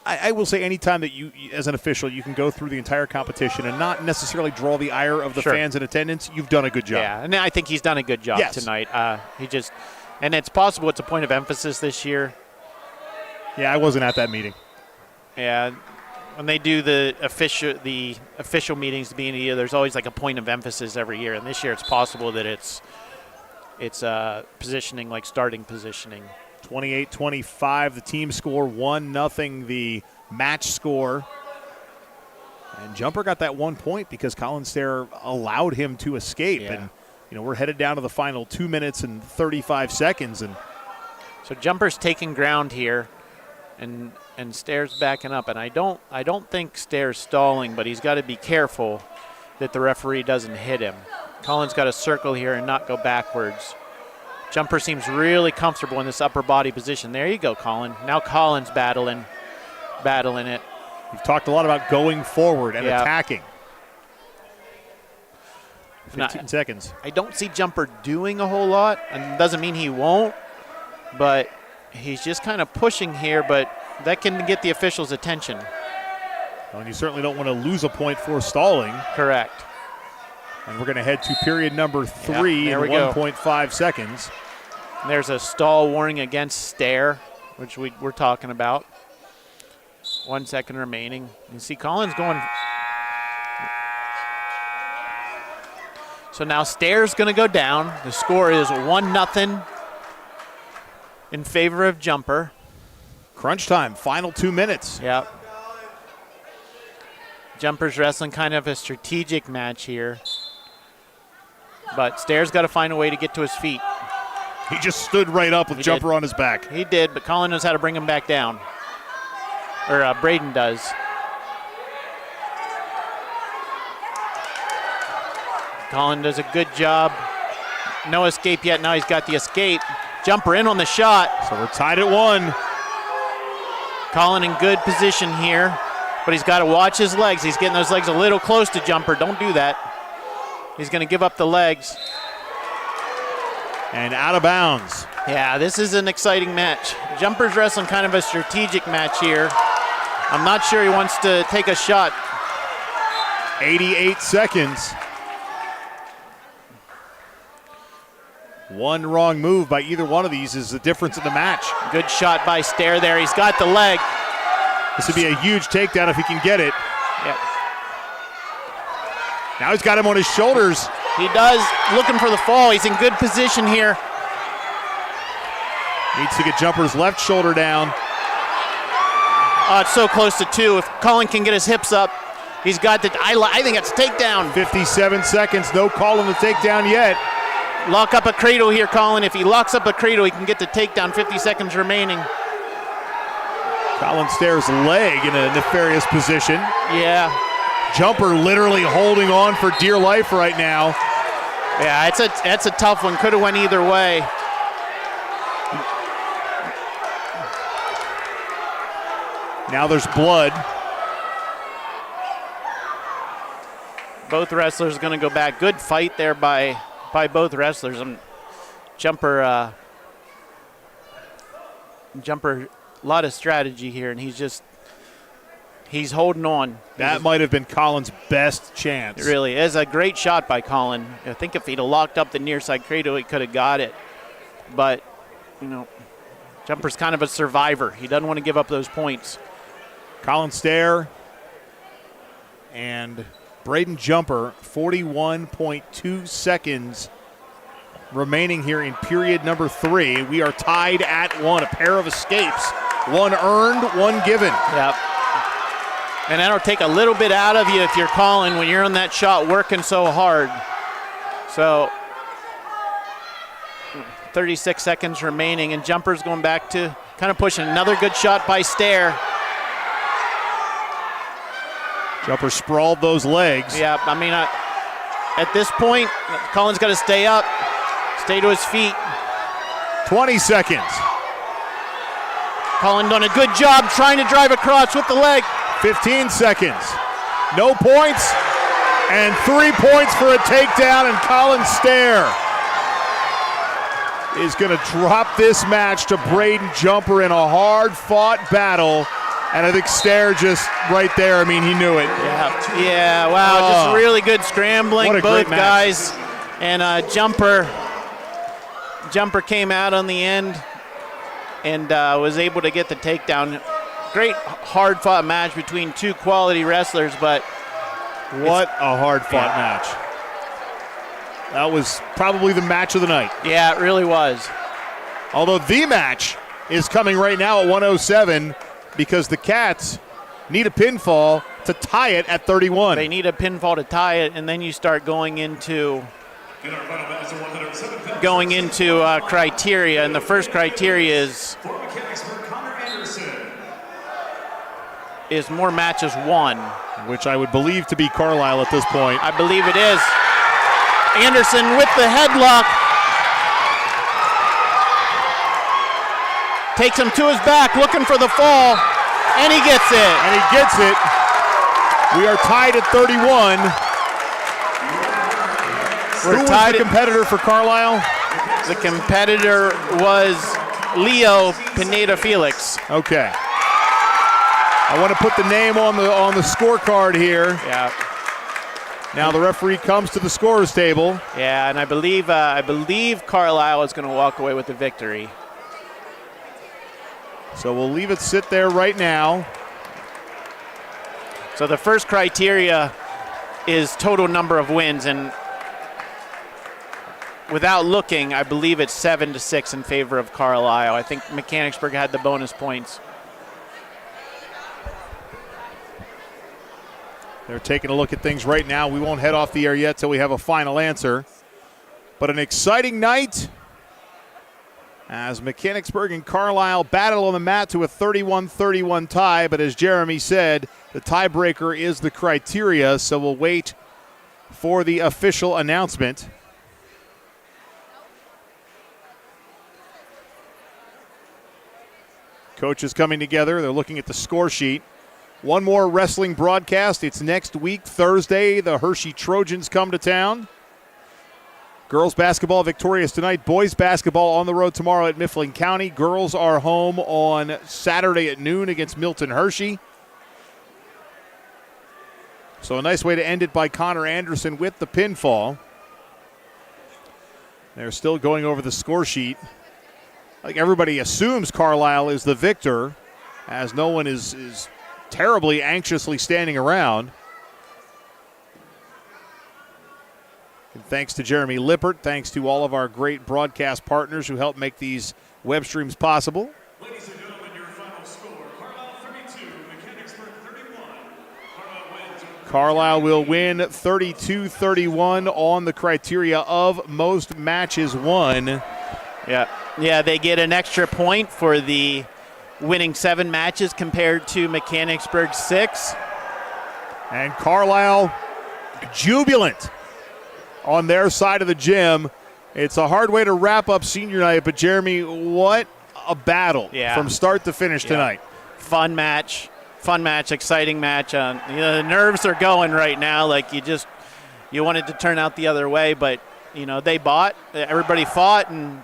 I will say anytime that you, as an official, you can go through the entire competition and not necessarily draw the ire of the Sure. fans in attendance, you've done a good job. Yeah, and I think he's done a good job Yes. tonight. And it's possible it's a point of emphasis this year. Yeah, I wasn't at that meeting. Yeah, when they do the official meetings at the beginning of the year, there's always like a point of emphasis every year. And this year, it's possible that it's positioning, like starting positioning. 28-25, the team score, 1-0 the match score. And Jumper got that 1 point because Colin Stair allowed him to escape. Yeah. And, you know, we're headed down to the final 2 minutes and 35 seconds. And So Jumper's taking ground here, and Stair's backing up. And I don't think Stair's stalling, but he's got to be careful that the referee doesn't hit him. Colin's got to circle here and not go backwards. Jumper seems really comfortable in this upper body position. There you go, Colin. Now Colin's battling it. We've talked a lot about going forward and attacking. 15 seconds. I don't see Jumper doing a whole lot, and doesn't mean he won't, but he's just kind of pushing here, but that can get the officials' attention. Well, and you certainly don't want to lose a point for stalling. Correct. And we're going to head to period number 3 in 1.5 seconds. And there's a stall warning against Stair, which we're talking about. 1 second remaining. You see Collins going. So now Stair's going to go down. The score is 1-0 in favor of Jumper. Crunch time, final 2 minutes. Yep. Jumper's wrestling kind of a strategic match here. But Stair's got to find a way to get to his feet. He just stood right up with Jumper on his back. He did, but Colin knows how to bring him back down. Or Braden does. Colin does a good job. No escape yet. Now he's got the escape. Jumper in on the shot. So we're tied at 1. Colin in good position here, but he's got to watch his legs. He's getting those legs a little close to Jumper. Don't do that. He's going to give up the legs. And out of bounds. Yeah, this is an exciting match. Jumper's wrestling kind of a strategic match here. I'm not sure he wants to take a shot. 88 seconds. One wrong move by either one of these is the difference in the match. Good shot by Stair there. He's got the leg. This would be a huge takedown if he can get it. Yep. Now he's got him on his shoulders. He does, looking for the fall. He's in good position here. Needs to get Jumper's left shoulder down. Oh, it's so close to 2. If Colin can get his hips up, he's got the, I think it's a takedown. 57 seconds, no call on the takedown yet. Lock up a cradle here, Colin. If he locks up a cradle, he can get the takedown. 50 seconds remaining. Colin Stair's leg in a nefarious position. Yeah. Jumper literally holding on for dear life right now. Yeah, it's a tough one. Could have went either way. Now there's blood. Both wrestlers going to go back. Good fight there by both wrestlers. Jumper, a lot of strategy here, and he's holding on. That might have been Colin's best chance. It really is. A great shot by Colin. I think if he'd have locked up the near side cradle, he could have got it. But, Jumper's kind of a survivor. He doesn't want to give up those points. Colin Stair and Braden Jumper, 41.2 seconds remaining here in period number 3. We are tied at 1, a pair of escapes. One earned, one given. Yep. And that'll take a little bit out of you if you're Colin when you're on that shot working so hard. So 36 seconds remaining, and Jumper's going back to kind of pushing. Another good shot by Stair. Jumper sprawled those legs. Yeah, at this point, Colin's got to stay up, stay to his feet. 20 seconds. Colin done a good job trying to drive across with the leg. 15 seconds. No points, and 3 points for a takedown, and Colin Stair is going to drop this match to Braden Jumper in a hard-fought battle. And I think Stair just right there, he knew it. Yeah, wow, just really good scrambling, both guys. And Jumper came out on the end and was able to get the takedown. Great hard-fought match between two quality wrestlers, but what a hard-fought match. That was probably the match of the night. Yeah, it really was. Although the match is coming right now at 107 because the Cats need a pinfall to tie it at 31. They need a pinfall to tie it, and then you start going into criteria, and the first criteria is more matches won. Which I would believe to be Carlisle at this point. I believe it is. Anderson with the headlock. Takes him to his back, looking for the fall, and he gets it. We are tied at 31. Who was the competitor for Carlisle? The competitor was Leo Pineda Felix. Okay. I want to put the name on the scorecard here. Yeah. Now the referee comes to the scorer's table. Yeah, and I believe Carlisle is going to walk away with the victory. So we'll leave it sit there right now. So the first criteria is total number of wins, and without looking, I believe it's 7-6 in favor of Carlisle. I think Mechanicsburg had the bonus points. They're taking a look at things right now. We won't head off the air yet till we have a final answer. But an exciting night as Mechanicsburg and Carlisle battle on the mat to a 31-31 tie. But as Jeremy said, the tiebreaker is the criteria, so we'll wait for the official announcement. Coaches coming together. They're looking at the score sheet. One more wrestling broadcast. It's next week, Thursday. The Hershey Trojans come to town. Girls basketball victorious tonight. Boys basketball on the road tomorrow at Mifflin County. Girls are home on Saturday at noon against Milton Hershey. So a nice way to end it by Connor Anderson with the pinfall. They're still going over the score sheet. Like everybody assumes Carlisle is the victor, as no one is terribly anxiously standing around. And thanks to Jeremy Lippert, thanks to all of our great broadcast partners who help make these web streams possible. Ladies and gentlemen, your final score, Carlisle 32, Mechanicsburg 31. Carlisle will win 32-31 on the criteria of most matches won. Yeah, they get an extra point for the winning 7 matches compared to Mechanicsburg 6. And Carlisle jubilant on their side of the gym. It's a hard way to wrap up senior night, but Jeremy, what a battle from start to finish tonight. Fun match, exciting match. The nerves are going right now. Like you wanted to turn out the other way, but everybody fought, and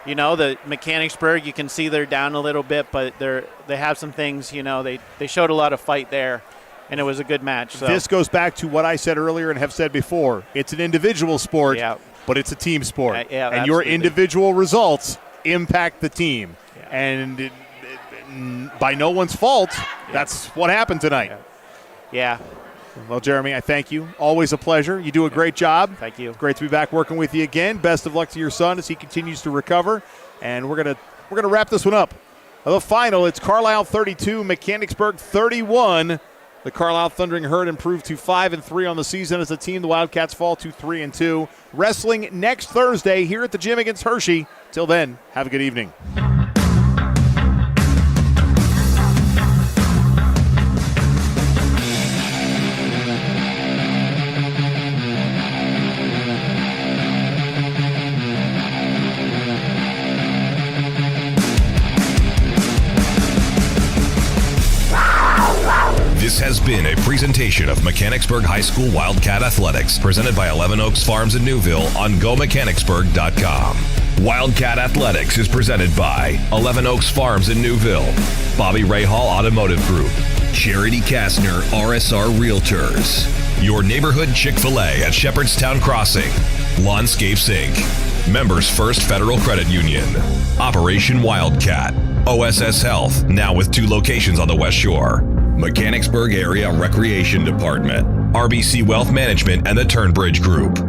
the Mechanicsburg, you can see they're down a little bit, but they have some things, they showed a lot of fight there, and it was a good match. So. This goes back to what I said earlier and have said before. It's an individual sport, but it's a team sport. And absolutely. Your individual results impact the team. Yeah. And by no one's fault, that's what happened tonight. Yeah. Well, Jeremy, I thank you. Always a pleasure. You do a great job. Thank you. Great to be back working with you again. Best of luck to your son as he continues to recover. And we're gonna wrap this one up. The final, it's Carlisle 32, Mechanicsburg 31. The Carlisle Thundering Herd improved to 5-3 on the season as a team. The Wildcats fall to 3-2. Wrestling next Thursday here at the gym against Hershey. Till then, have a good evening. This has been a presentation of Mechanicsburg High School Wildcat Athletics, presented by 11 Oaks Farms in Newville on GoMechanicsburg.com. Wildcat Athletics is presented by 11 Oaks Farms in Newville, Bobby Rahal Automotive Group, Charity Kastner RSR Realtors, your neighborhood Chick-fil-A at Shepherdstown Crossing, Lawnscapes Inc., Members First Federal Credit Union, Operation Wildcat, OSS Health, now with 2 locations on the West Shore, Mechanicsburg Area Recreation Department, RBC Wealth Management and the Turnbridge Group,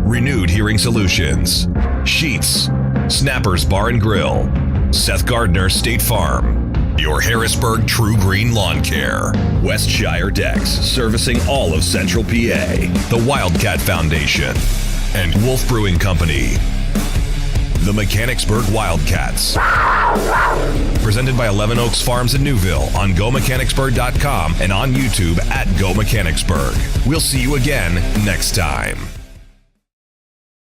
Renewed Hearing Solutions, Sheets, Snappers Bar and Grill, Seth Gardner State Farm, your Harrisburg True Green Lawn Care, Westshire Decks, servicing all of Central PA, the Wildcat Foundation, and Wolf Brewing Company. The Mechanicsburg Wildcats. Presented by 11 Oaks Farms in Newville on GoMechanicsburg.com and on YouTube at GoMechanicsburg. We'll see you again next time.